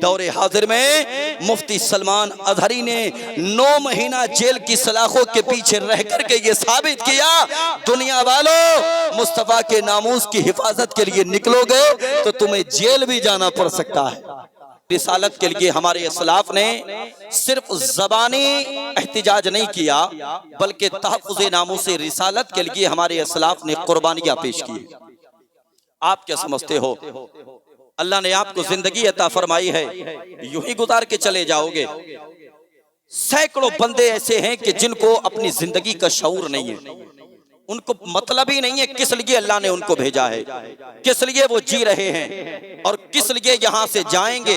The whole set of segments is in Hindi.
दौरे हाजिर में मुफ्ती सलमान अजहरी ने 9 महीना जेल की सलाखों के पीछे रह करके ये साबित किया, दुनिया वालों मुस्तफा के नामूस की हिफाजत के लिए निकलोगे तो तुम्हें जेल भी जाना पड़ सकता है। रिसालत के लिए हमारे असलाफ ने सिर्फ ज़बानी एहतिजाज नहीं किया, बल्कि तहफ़्फ़ुज़ नामूस रिसालत के लिए हमारे असलाफ ने कुर्बानियां पेश की। आप क्या समझते हो, अल्लाह ने आपको जिंदगी अता फरमाई है, यूं ही गुजार के चले जाओगे? सैकड़ों बंदे ऐसे हैं कि जिनको अपनी जिंदगी का शऊर नहीं है, उनको मतलब ही नहीं है किस लिए अल्लाह ने उनको भेजा है, किस लिए वो जी रहे हैं और किस लिए यहां से जाएंगे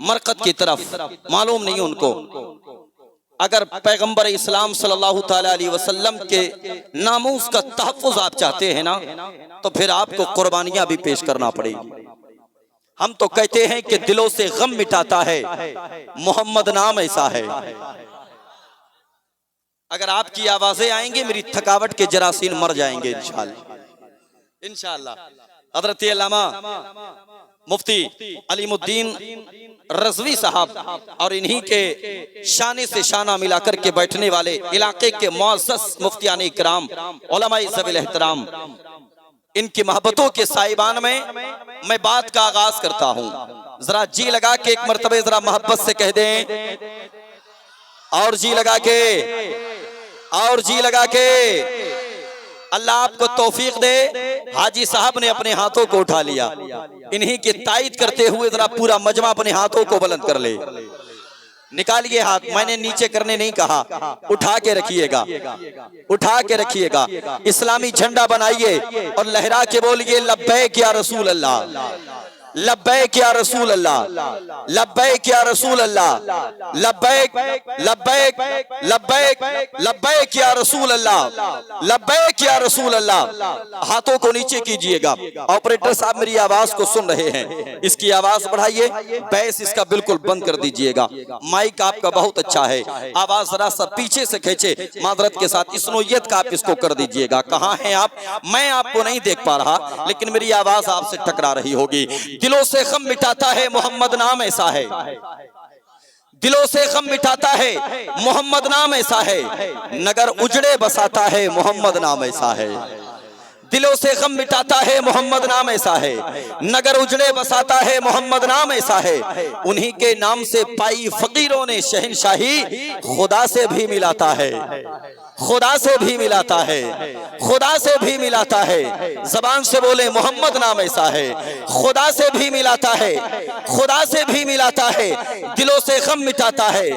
मरकत की तरफ, मालूम नहीं उनको। अगर पैगंबर इस्लाम सल्लल्लाहु ताला अलैहि वसल्लम के नामूस का तहफ़्फ़ुज़ आप चाहते हैं ना, तो फिर आपको कुर्बानियां भी पेश करना पड़ेगी। हम तो कहते हैं कि दिलों से गम मिटाता है मोहम्मद नाम ऐसा है। अगर आपकी आवाजें आएंगी मेरी थकावट के जरासीन मर जाएंगे इंशाअल्लाह इंशाअल्लाह। हज़रत अल्लामा मुफ्ती अलीमुद्दीन रज़वी साहब और इन्हीं के शाने से शाना मिलाकर के बैठने वाले इलाके के मुअज़्ज़ज़ मुफ्तियान इकराम उलमाए ज़वील एहतराम, इनकी मोहब्बतों के साइबान में मैं बात का आगाज करता हूँ। जरा जी लगा के एक मर्तबे जरा मोहब्बत से कह दें, और जी लगा के, और जी लगा के। अल्लाह आपको तौफीक दे। हाजी साहब ने अपने हाथों को उठा लिया, इन्हीं की तायद करते हुए जरा पूरा मजमा अपने हाथों को बुलंद कर ले। निकालिए हाथ, मैंने नीचे करने नहीं कहा, उठा के रखिएगा, उठा के रखिएगा। इस्लामी झंडा बनाइए और लहरा के बोलिए लब्बैक या रसूल अल्लाह, लब्बैक या रसूल अल्लाह, लब्बैक या रसूल अल्लाह, लब्बैक लब्बैक लब्बैक लब्बैक या रसूल अल्लाह, लब्बैक या रसूल अल्लाह। हाथों को नीचे कीजिएगा। ऑपरेटर साहब मेरी आवाज को सुन रहे हैं, इसकी आवाज बढ़ाइए, बैस इसका बिल्कुल बंद कर दीजिएगा। माइक आपका बहुत अच्छा है, आवाज जरा सा पीछे से खींचे, मादरत के साथ इस नोयत का आप इसको कर दीजिएगा। कहाँ हैं आप? मैं आपको नहीं देख पा रहा, लेकिन मेरी आवाज आपसे टकरा रही होगी। दिलों से गम मिटाता है मोहम्मद नाम ऐसा है, दिलों से गम मिटाता है मोहम्मद नाम ऐसा है, नगर उजड़े बसाता है मोहम्मद नाम ऐसा है। दिलों से गम मिटाता है मोहम्मद नाम ऐसा है, नगर उजड़े बसाता है मोहम्मद नाम ऐसा है। उन्हीं के नाम से पाई फकीरों ने शहनशाही, खुदा से भी मिलाता है, खुदा से भी मिलाता है, खुदा से भी मिलाता है। जबान से बोले मोहम्मद नाम ऐसा है, खुदा से भी मिलाता है, खुदा से भी मिलाता है। दिलों से गम मिटाता है,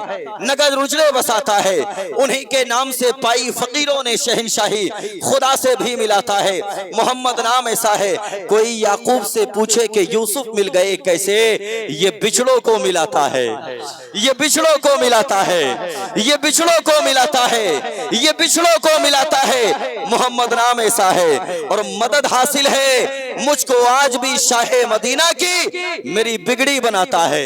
नगर उजड़े बसाता है। उन्हीं के नाम से पाई फकीरों ने शहनशाही, खुदा से भी मिलाता है मोहम्मद नाम ऐसा है। कोई याकूब से पूछे कि यूसुफ मिल गए कैसे, ये बिछड़ों को मिलाता है, ये बिछड़ों को मिलाता है, ये बिछड़ों को मिलाता है, ये बिछड़ों को मिलाता है मोहम्मद नाम ऐसा है। और मदद हासिल है मुझको आज भी शाहे मदीना की, मेरी बिगड़ी बनाता है,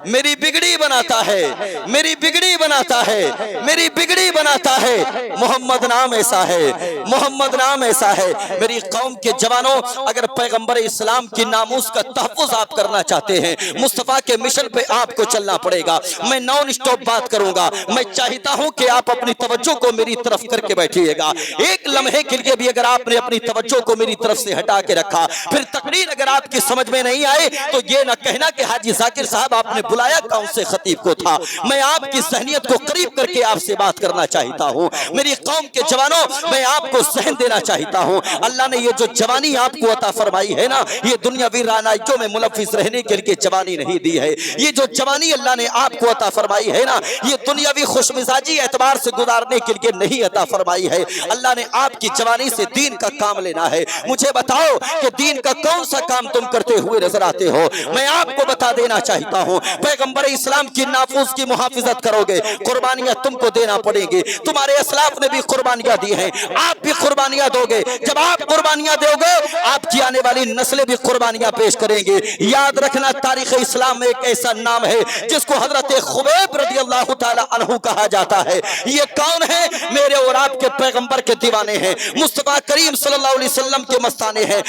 मेरी बिगड़ी बनाता है, मेरी बिगड़ी बनाता है, मेरी बिगड़ी बनाता है। मोहम्मद नाम ऐसा है, मोहम्मद नाम ऐसा है। मेरी कौम के जवानों, अगर पैगंबर इस्लाम की नामूस का तहफ़्फ़ुज़ आप करना चाहते हैं, मुस्तफ़ा के मिशन पे आपको चलना पड़ेगा। मैं नॉन स्टॉप बात करूंगा, मैं चाहता हूं कि आप अपनी तवज्जो को मेरी तरफ करके बैठिएगा। एक लम्हे के लिए भी अगर आपने अपनी तवज्जो को मेरी तरफ से हटा के रखा, फिर तकरीर अगर आपकी समझ में नहीं आए तो ये ना कहना कि हाजी जाकिर साहब आपने बुलाया कौन से खतीब को था। मैं आपकी सहनियत को करीब करके आपसे बात करना चाहता हूँ। मेरी कौम के जवानों, मैं आपको सहन देना चाहता हूँ। अल्लाह ने ये जो जवानी आपको अता फरमाई है ना, ये दुनियावी रानाइयों में मुलव्विस रहने के लिए जवानी नहीं दी है। ये जो जवानी अल्लाह ने आपको अता फरमाई है ना, ये दुनियावी खुशमिजाजी एतबार से गुजारने के लिए नहीं अता फरमाई है। अल्लाह ने आपकी जवानी से दीन का काम लेना है। मुझे बताओ कि दीन का कौन सा काम तुम करते हुए नजर आते हो? मैं आपको बता देना चाहता हूँ, पैगंबर इस्लाम की नाफूज की मुहाफिजत करोगे, कुर्बानियां तुमको देना पड़ेगी। तुम्हारे असलाफ ने भी कुर्बानियां दी हैं, आप भी कुर्बानियां दोगे। जब आप कुर्बानियां दोगे, आपकी आने वाली नस्लें भी कुर्बानियां पेश करेंगी। याद रखना, तारीख इस्लाम में एक ऐसा नाम है जिसको हजरत खुबैब रज़ियल्लाहु ताला अन्हु कहा जाता है। ये कौन है? मेरे और आपके पैगंबर के दीवाने हैं, मुस्तफा करीम सल्लल्लाहु अलैहि वसल्लम के मस्ताने हैं।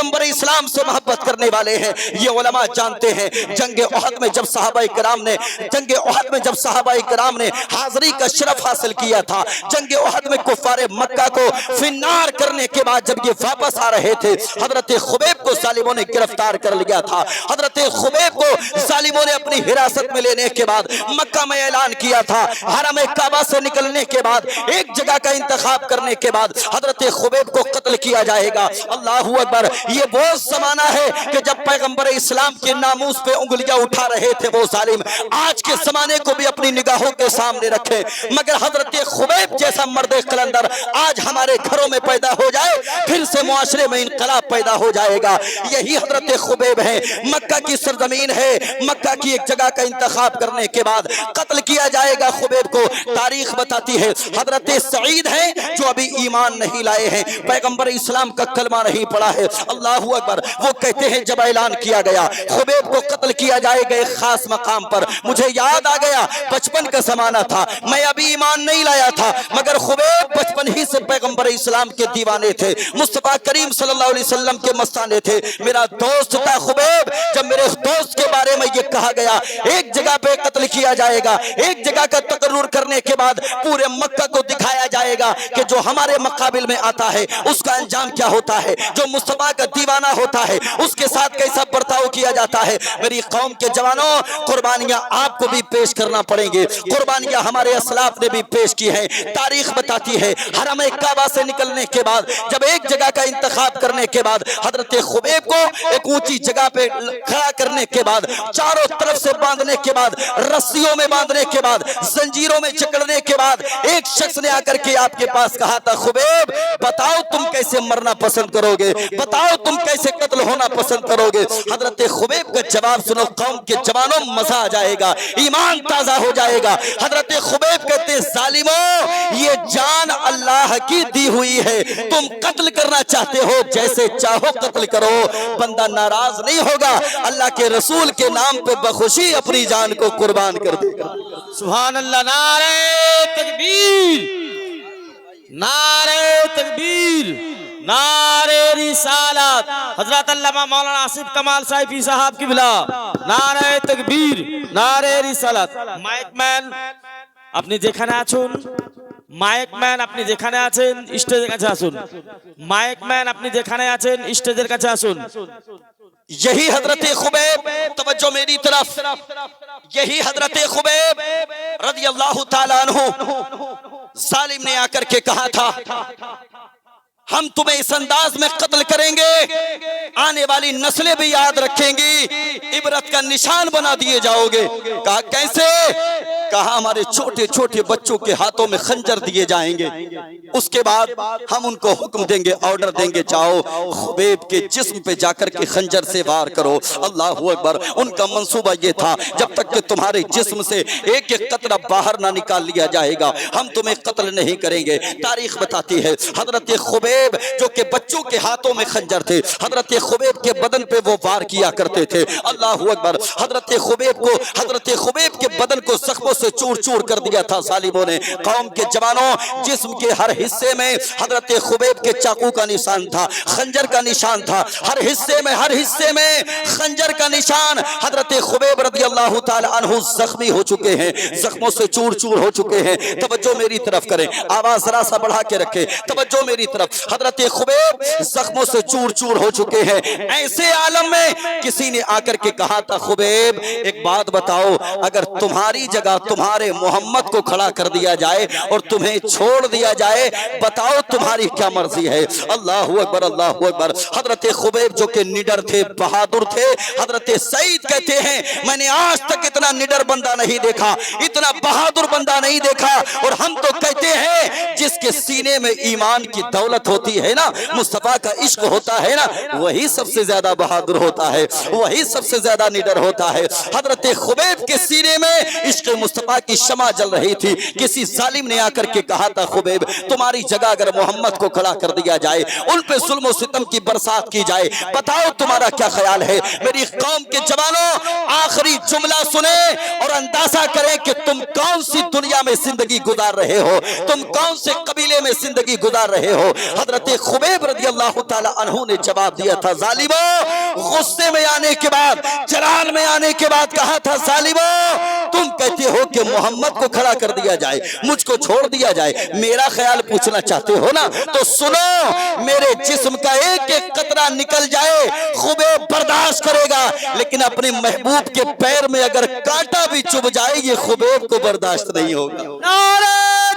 पैगंबर इस्लाम से मोहब्बत करने वाले हैं। ये उलमा जानते हैं जंगे उहद में जब सहाबा इकराम ने हाजिरी का शरफ हासिल किया था, जंगे उहद में कुफारे मक्का को फिन्नार करने के बाद जब ये वापस आ रहे थे, हजरत खुबैब को जालिमों ने गिरफ्तार कर लिया था। हजरत खुबैब को जालिमों ने अपनी हिरासत में लेने के बाद मक्का में ऐलान किया था, हरम काबा से निकलने के बाद एक जगह का इंतखाब करने के बाद हजरत खुबैब को कत्ल किया जाएगा। अल्लाहू अकबर। ये वो जमाना है कि जब पैगंबर इस्लाम के नामूस पे उंगलियां उठा रहे थे वो जालिम, आज के जमाने को भी अपनी निगाहों के सामने रखे। मगर हजरत खुबैब जैसा मर्द कलंदर आज हमारे घरों में पैदा हो जाए, फिर से मुआशरे में इनकलाब पैदा हो जाएगा। यही हजरत खुबैब है, मक्का की सरजमीन है, मक्का की एक जगह का इंतखाब करने के बाद कत्ल किया जाएगा खुबैब को। तारीख बताती है हजरत सईद है जो अभी ईमान नहीं लाए हैं, पैगंबर इस्लाम का कलमा नहीं पड़ा है। अल्लाहू अकबर। वो कहते हैं जब ऐलान किया गया खुबैब को कत्ल किया जाएगा एक खास मकाम पर, मुझे याद आ गया बचपन का जमाना था, मैं अभी ईमान नहीं लाया था, मगर खुबैब बचपन ही से पैगंबर इस्लाम के दीवाने थे, मुस्तफा करीम सल्लल्लाहु अलैहि वसल्लम के मस्ताने थे। मेरा दोस्त था खुबैब। जब मेरे दोस्त के बारे में ये कहा गया एक जगह पे कत्ल किया जाएगा, एक जगह का तकर्रुर करने के बाद पूरे मक्का को दिखाया जाएगा कि जो हमारे मुकाबिल में आता है उसका अंजाम क्या होता है, जो मुस्तफा का दीवाना होता है उसके साथ कैसा बर्ताव किया जाता है। मेरी कौम के जवानों, कुर्बानियां आपको भी पेश करना पड़ेंगे, कुर्बानियां हमारे असलाफ ने भी पेश की हैं। तारीख बताती है हरम काबा से निकलने के बाद जब एक जगह का इंतखाब करने के बाद हजरत खुबैब को एक ऊंची जगह पे खड़ा करने के बाद, चारों तरफ से बांधने के बाद, रस्सियों में बांधने के बाद, जंजीरों में जकड़ने के बाद एक शख्स ने आकर के आपके पास कहा था खुबैब बताओ तुम कैसे मरना पसंद करोगे, बताओ तुम कैसे कत्ल होना पसंद करोगे। हजरत खुबैब का जवाब सुनो कौम के जवानों, मजा आ जाएगा, ईमान ताजा हो जाएगा। हजरत खुबैब कहते जालिमों ये जान अल्लाह की दी हुई है, तुम कत्ल करना चाहते हो जैसे चाहो कत्ल करो, बंदा नाराज नहीं होगा, अल्लाह के रसूल के नाम पे बखुशी अपनी जान को कुर्बान कर देगा। सुभान अल्लाह। नारे तकबीर, नारे तकबीर, नारे रिसालत। हजरत अल्लामा मौलाना आसिफ कमाल साहिबी साहब की बिला। नारे तकबीर, नारे रिसालत। माइक मैन আপনি যেখানে আছেন, মাইক ম্যান আপনি যেখানে আছেন স্টেজের কাছে আসুন, মাইক ম্যান আপনি যেখানে আছেন স্টেজের কাছে আসুন। यही हजरत खुबैब, तवज्जो मेरी तरफ, यही हजरत खुबैब रदियल्लाहु ताला अन्हु जालिम ने आकर के कहा था हम तुम्हें इस अंदाज में कत्ल करेंगे, आने वाली नस्लें भी याद रखेंगी, इबरत का निशान बना दिए जाओगे। कहा कैसे? कहा हमारे छोटे छोटे बच्चों के हाथों में खंजर दिए जाएंगे, उसके बाद हम उनको हुक्म देंगे, ऑर्डर देंगे जाओ खुबैब के जिस्म पे जाकर के खंजर से वार करो। अल्लाहू अकबर। उनका मंसूबा ये था जब तक कि तुम्हारे जिस्म से एक एक कतरा बाहर ना निकाल लिया जाएगा हम तुम्हें कत्ल नहीं करेंगे। तारीख बताती है हजरत खुबैब जो कि बच्चों के हाथों में खंजर थे, हजरत खुबैब के बदन पे वो वार किया करते थे। अल्लाहू अकबर। हजरत खुबैब के बदन को जख्मों से चूर चूर कर दिया था जालिमों ने। कौम के जवानों, जिस्म के हर हिस्से में हजरत खुबैब के चाकू का निशान था, खंजर का निशान था, हर हिस्से में खंजर का निशान। हजरत खुबैब रदियल्लाहु ताला अन्हु जख्मी हो चुके हैं, जख्मों से चूर चूर हो चुके हैं। तवज्जो मेरी तरफ करें, आवाज जरा सा बढ़ा के रखें, तवज्जो मेरी तरफ। हजरत खुबैब जख्मों से चूर चूर हो चुके हैं। ऐसे आलम में किसी ने आकर के कहा था खुबैब एक बात बताओ, अगर तुम्हारी जगह तुम्हारे मोहम्मद को खड़ा कर दिया जाए और तुम्हें छोड़ दिया जाए, बताओ तुम्हारी क्या मर्जी है। अल्लाहू अकबर, अल्लाहू अकबर। हजरत खुबैब जो कि निडर थे, बहादुर थे, हजरत सईद कहते हैं मैंने आज तक इतना निडर बंदा नहीं देखा, इतना बहादुर बंदा नहीं देखा। और हम तो कहते हैं जिसके सीने में ईमान की दौलत होती है ना, मुस्तफा का इश्क होता है ना, वही सबसे ज्यादा बहादुर होता है, वही सबसे ज्यादा निडर होता है। हजरत खुबैब के सीने में इश्क मुस्तफा मुर्तका की शमा जल रही थी, किसी जालिम ने आकर के कहा था खुबैब तुम्हारी जगह अगर मोहम्मद को खड़ा कर दिया जाए, उन पे जुल्म और सितम की बरसात की जाए, बताओ तुम्हारा क्या ख्याल है। मेरी कौम के जवानों, आखिरी जुमला सुने और अंदाजा करें कि तुम कौन सी दुनिया में जिंदगी गुजार रहे हो, तुम कौन से कबीले में जिंदगी गुजार रहे हो। हजरत खुबैब रदियल्लाहु ताला अन्हु ने जवाब दिया था, जालिमो, गुस्से में आने के बाद, जलाल में आने के बाद कहा था, जालिमो तुम कहते हो कि मोहम्मद को खड़ा कर दिया जाए, मुझको छोड़ दिया जाए, मेरा ख्याल पूछना चाहते हो ना, तो सुनो, मेरे जिस्म का एक एक कतरा निकल जाए खुबैब बर्दाश्त करेगा, लेकिन अपने महबूब के पैर में अगर कांटा भी चुभ जाए ये खुबैब को बर्दाश्त नहीं होगा। नारे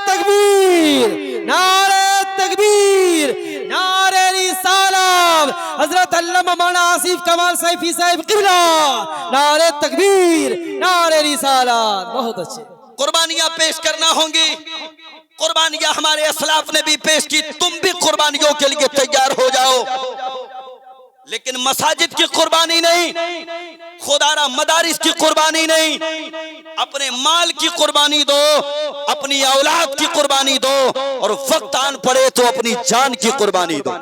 तकबीर, नारे तकबीर, नारे रिसालत, हजरत अल्लामा मौलाना आसिफ कमाल सैफी साहब क़िबला, नारे तकबीर, नारे रिसालत। बहुत अच्छे। कुर्बानियां पेश करना होंगी, कुर्बानियां हमारे असलाफ ने भी पेश की, तुम भी कुर्बानियों के लिए तैयार हो जाओ, लेकिन मसाजिद की कुर्बानी नहीं, खुदारा मदारिस की कुर्बानी नहीं, अपने माल की कुर्बानी दो, अपनी औलाद की कुर्बानी दो, और वक्त आन पड़े तो अपनी जान की कुर्बानी दो।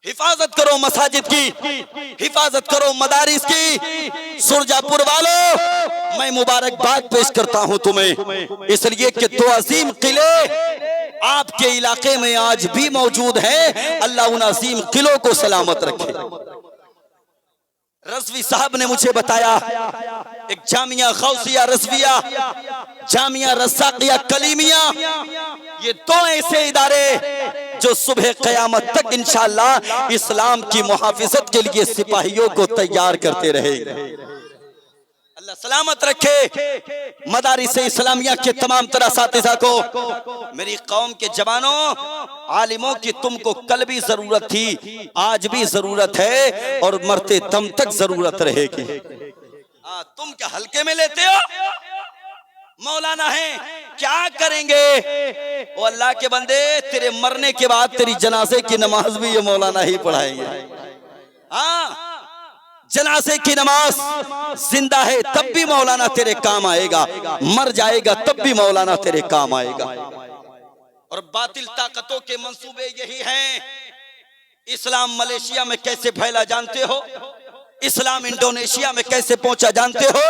हिफाजत करो मसाजिद की, हिफाजत करो मदारिस की। सुरजापुर वालों, मैं मुबारकबाद पेश करता हूं तुम्हें, इसलिए कि दो अजीम किले आपके इलाके में आज भी मौजूद हैं। अल्लाह उन अजीम किलों को सलामत रखे। रज़वी साहब ने मुझे बताया, एक जामिया गौसिया रज़विया, जामिया रज़ाकिया कलीमिया, ये दो ऐसे इदारे जो सुबह क़यामत तक इंशाअल्लाह इस्लाम की मुहाफ़िज़त के लिए सिपाहियों को तैयार करते रहेंगे। अल्लाह सलामत रखे मदारिस इस्लामिया के तमाम तरह असातिज़ा को। मेरी कौम के जवानों, आलिमों की तुमको कल भी जरूरत थी, आज भी जरूरत है, और मरते दम तक जरूरत रहेगी। तुम क्या हल्के में लेते हो? मौलाना है, क्या करेंगे? ओ अल्लाह के बंदे, तेरे मरने के बाद तेरी जनाजे की नमाज भी ये मौलाना ही पढ़ाएंगे। हाँ, जनाजे की नमाज जिंदा है तब भी मौलाना तेरे काम आएगा, मर जाएगा तब भी मौलाना तेरे काम आएगा। और बातिल ताकतों के मंसूबे यही हैं। इस्लाम मलेशिया में कैसे फैला जानते हो? इस्लाम इंडोनेशिया में कैसे पहुंचा जानते हो?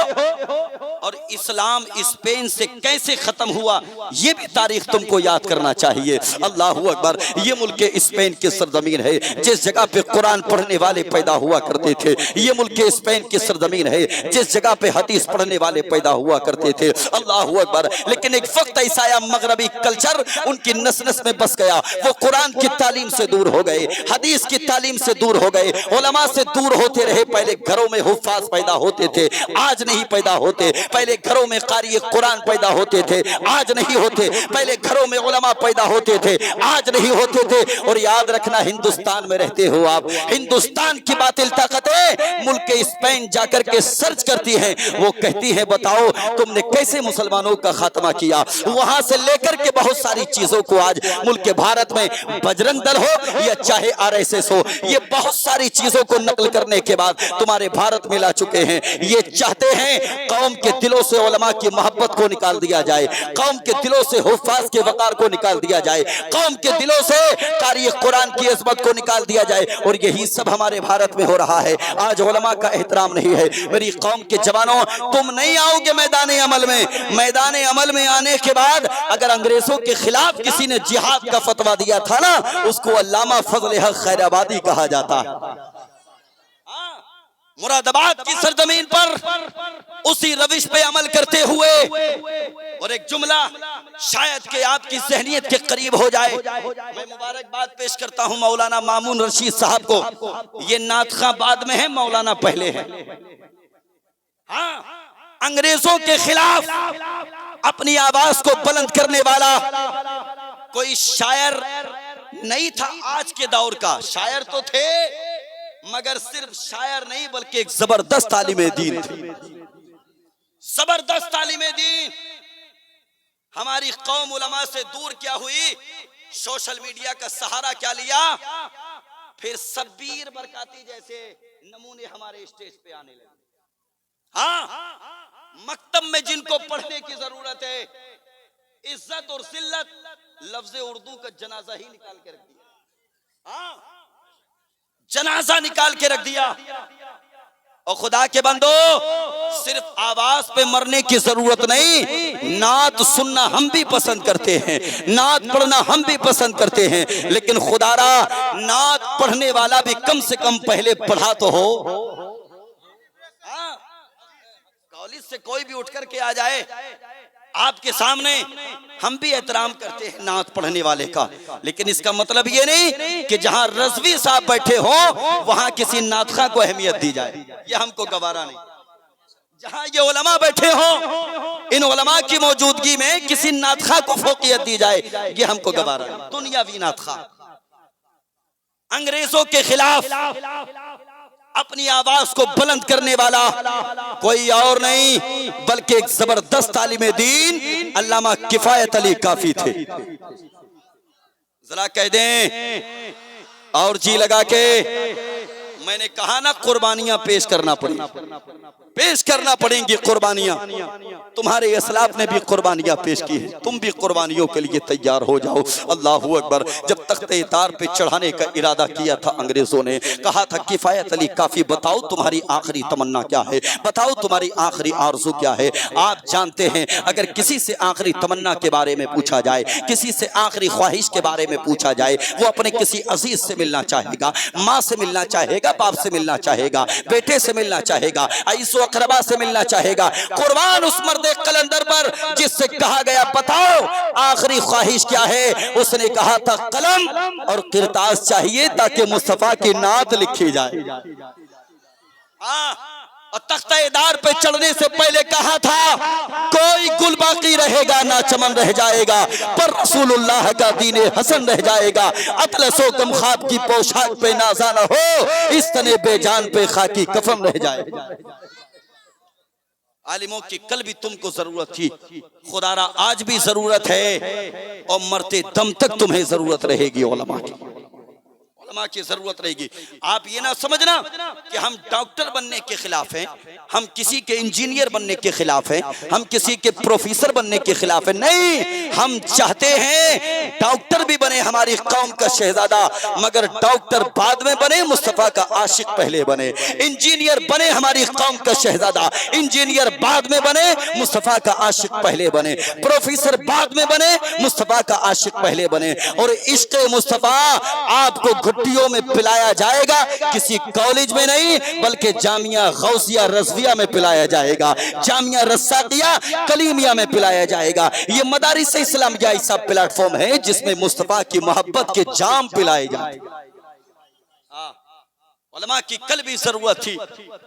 और इस्लाम स्पेन से कैसे खत्म हुआ ये भी तारीख तुमको याद करना चाहिए। अल्लाहू अकबर, ये मुल्क स्पेन की सरजमीन है जिस जगह पे कुरान पढ़ने वाले पैदा हुआ करते थे। ये मुल्क स्पेन की सरजमीन है जिस जगह पे हदीस पढ़ने वाले पैदा हुआ करते थे। अल्लाहू अकबर। लेकिन एक वक्त ऐसा आया, मगरबी कल्चर उनकी नस नस में बस गया। वो कुरान की तालीम से दूर हो गए, हदीस की तालीम से दूर हो गए, उलमा से दूर होते रहे। पहले घरों में हुफ्फाज पैदा होते थे, आज नहीं पैदा होते। पहले घरों में कारी कुरान पैदा होते थे, आज नहीं होते। पहले घरों में उलमा पैदा होते थे, आज नहीं होते थे। और याद रखना, हिंदुस्तान में रहते हो आप, हिंदुस्तान की बातिल ताकतें मुल्क स्पेन जाकर के सर्च करती हैं। वो कहती हैं, बताओ तुमने कैसे मुसलमानों का खात्मा किया। वहां से लेकर के बहुत सारी चीजों को आज मुल्क भारत में, बजरंग दल हो या चाहे RSS हो, ये बहुत सारी चीजों को नकल करने के बाद तुम्हारे भारत में ला चुके हैं। ये चाहते हैं कौम के दिलों से उलमा की मोहब्बत को निकाल दिया जाए, कौम के दिलों से हुफ्फाज के वकार को निकाल दिया जाए, कौम के दिलों से कारी कुरान की इज़्ज़त को निकाल दिया जाए। और यही सब हमारे भारत में हो रहा है। आज उलमा का एहतराम नहीं है। मेरी कौम के जवानों, तुम नहीं आओगे मैदान अमल में। मैदान अमल में आने के बाद अगर अंग्रेजों के खिलाफ किसी ने जिहाद का फतवा दिया था ना, उसको अल्लामा फजल हक खैराबादी कहा जाता है। मुरादाबाद की सरजमीन पर उसी रविश पे अमल करते हुए, और एक जुमला शायद कि आपकी ज़हनियत के करीब हो जाए, मैं मुबारकबाद पेश करता हूं मौलाना मामून रशीद साहब को। ये नातखा बाद में है, मौलाना पहले है। हाँ, अंग्रेजों के खिलाफ अपनी आवाज को बुलंद करने वाला कोई शायर नहीं था आज के दौर का। शायर तो थे, मगर सिर्फ शायर नहीं बल्कि एक जबरदस्त तालीमे दीन थी, जबरदस्त तालीमे दीन। हमारी कौम उलमा से दूर क्या हुई? सोशल मीडिया का सहारा क्या लिया? फिर शब्बीर बरकाती जैसे नमूने हमारे स्टेज पे आने लगे। हाँ, मकतब में जिनको पढ़ने की जरूरत है, इज्जत और जिल्लत लफ्ज उर्दू का जनाजा ही निकाल के रख दिया। हाँ, जनाजा निकाल के रख दिया। और खुदा के बंदो, सिर्फ आवाज पे मरने की जरूरत नहीं, नात सुनना हम भी पसंद करते हैं, नात पढ़ना हम भी पसंद करते हैं, लेकिन खुदारा नात पढ़ने वाला भी कम से कम पहले पढ़ा तो हो। कॉलेज से कोई भी उठ करके आ जाए आपके सामने, हम भी एहतराम करते हैं नात पढ़ने वाले का, लेकिन इसका मतलब ये नहीं कि जहां रज़वी साहब बैठे हो वहां किसी नातखा को अहमियत दी जाए, ये हमको गवारा नहीं। जहां ये उलमा बैठे हो, इन उलमा की मौजूदगी में किसी नातखा को फौकियत दी जाए, ये हमको गवारा नहीं। दुनियावी नातखा, अंग्रेजों के खिलाफ अपनी आवाज को बुलंद करने वाला कोई और नहीं बल्कि एक जबरदस्त तालिमे दीन अल्लामा किफायत अली काफी थे। जरा कह दें और जी लगा के, मैंने कहा ना कुर्बानियां पेश करना पड़ेंगी कुर्बानियां। तुम्हारे असलाफ ने भी कुर्बानियां पेश की है, तुम भी कुर्बानियों के लिए तैयार हो जाओ। अल्लाहू अकबर। जब तख्ते तार पे चढ़ाने का इरादा किया था अंग्रेजों ने, कहा था किफायत अली काफी बताओ तुम्हारी आखिरी तमन्ना क्या है, बताओ तुम्हारी आखिरी आरज़ू क्या है। आप जानते हैं अगर किसी से आखिरी तमन्ना के बारे में पूछा जाए, किसी से आखिरी ख्वाहिश के बारे में पूछा जाए, वो अपने किसी अजीज से मिलना चाहेगा, माँ से मिलना चाहेगा, बाप से मिलना चाहेगा, बेटे से मिलना चाहेगा, आइसो अकरबा से मिलना चाहेगा। कुर्बान उस मर्दे कलंदर पर जिससे कहा गया बताओ आखिरी ख्वाहिश क्या है, उसने कहा था कलम और किरतास चाहिए ताकि मुस्तफा की नात लिखी जाए। और तख्तेदार पे चढ़ने से पहले कहा था कोई गुल बाकी रहेगा ना चमन रह जाएगा, पर रसूलुल्लाह का दीने हसन रह जाएगा। अतलसो गम ख्वाब की पोशाक पे नाजा न हो, इस तने बेजान पे खाकी कफन रह जाएगा। आलिमों की कल भी तुमको जरूरत थी, खुदारा आज भी जरूरत है और मरते दम तक तुम्हें जरूरत रहेगी उलमा की, उलमा की जरूरत रहेगी। आप ये ना समझना कि हम डॉक्टर बनने के खिलाफ हैं, हम किसी के इंजीनियर बनने के खिलाफ हैं, हम किसी के प्रोफेसर बनने के खिलाफ हैं। नहीं, हम चाहते हैं डॉक्टर भी बने हमारी कौम का शहजादा, मगर डॉक्टर बाद में बने, मुस्तफा का आशिक पहले बने। इंजीनियर बने हमारी कौम का शहजादा, इंजीनियर बाद में बने, मुस्तफा का आशिक पहले बने। प्रोफेसर बाद में बने, मुस्तफा का आशिक पहले बने। और इश्क मुस्तफा आपको घुट्टियों में पिलाया जाएगा, किसी कॉलेज में नहीं बल्कि जामिया गौसिया रज़विया में पिलाया जाएगा, जामिया रस्साकिया कलीमिया में पिलाया जाएगा। ये मदारिस इस्लामिया ऐसा प्लेटफॉर्म है जिसमें मुस्तफा की मोहब्बत के जाम पिलाए जाते। उलमा की कल भी जरूरत थी,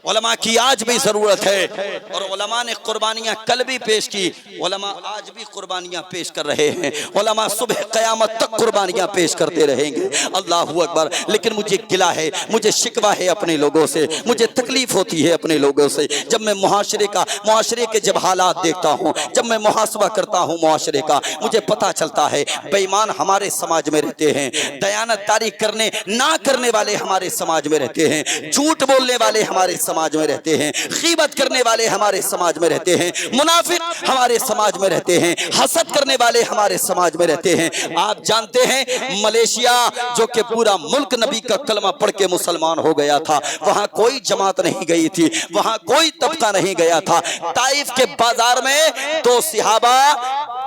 उलमा की आज भी जरूरत है, और उलमा ने कुर्बानियां कल भी पेश की, उलमा आज भी कुर्बानियां पेश कर रहे हैं, उलमा सुबह क़यामत तक कुर्बानियां पेश करते रहेंगे। अल्लाहू अकबर। लेकिन मुझे गिला है, मुझे शिकवा है अपने लोगों से, मुझे तकलीफ होती है अपने लोगों से। जब मैं मुआशरे के जब हालात देखता हूँ, जब मैं मुहासबा करता हूँ मुआशरे का, मुझे पता चलता है बेईमान हमारे समाज में रहते हैं, दयानतदारी करने ना करने वाले हमारे समाज में रहते हैं, झूठ बोलने वाले हमारे समाज में रहते हैं, गीबत करने वाले हमारे समाज में रहते हैं, मुनाफिक हमारे समाज में रहते हैं, हसद करने वाले हमारे समाज में रहते हैं। आप जानते हैं मलेशिया जो कि पूरा मुल्क नबी का कलमा पढ़ के मुसलमान हो गया था, वहां कोई जमात नहीं गई थी, वहां कोई तबका नहीं गया था। ताइफ के बाजार में 2 सहाबा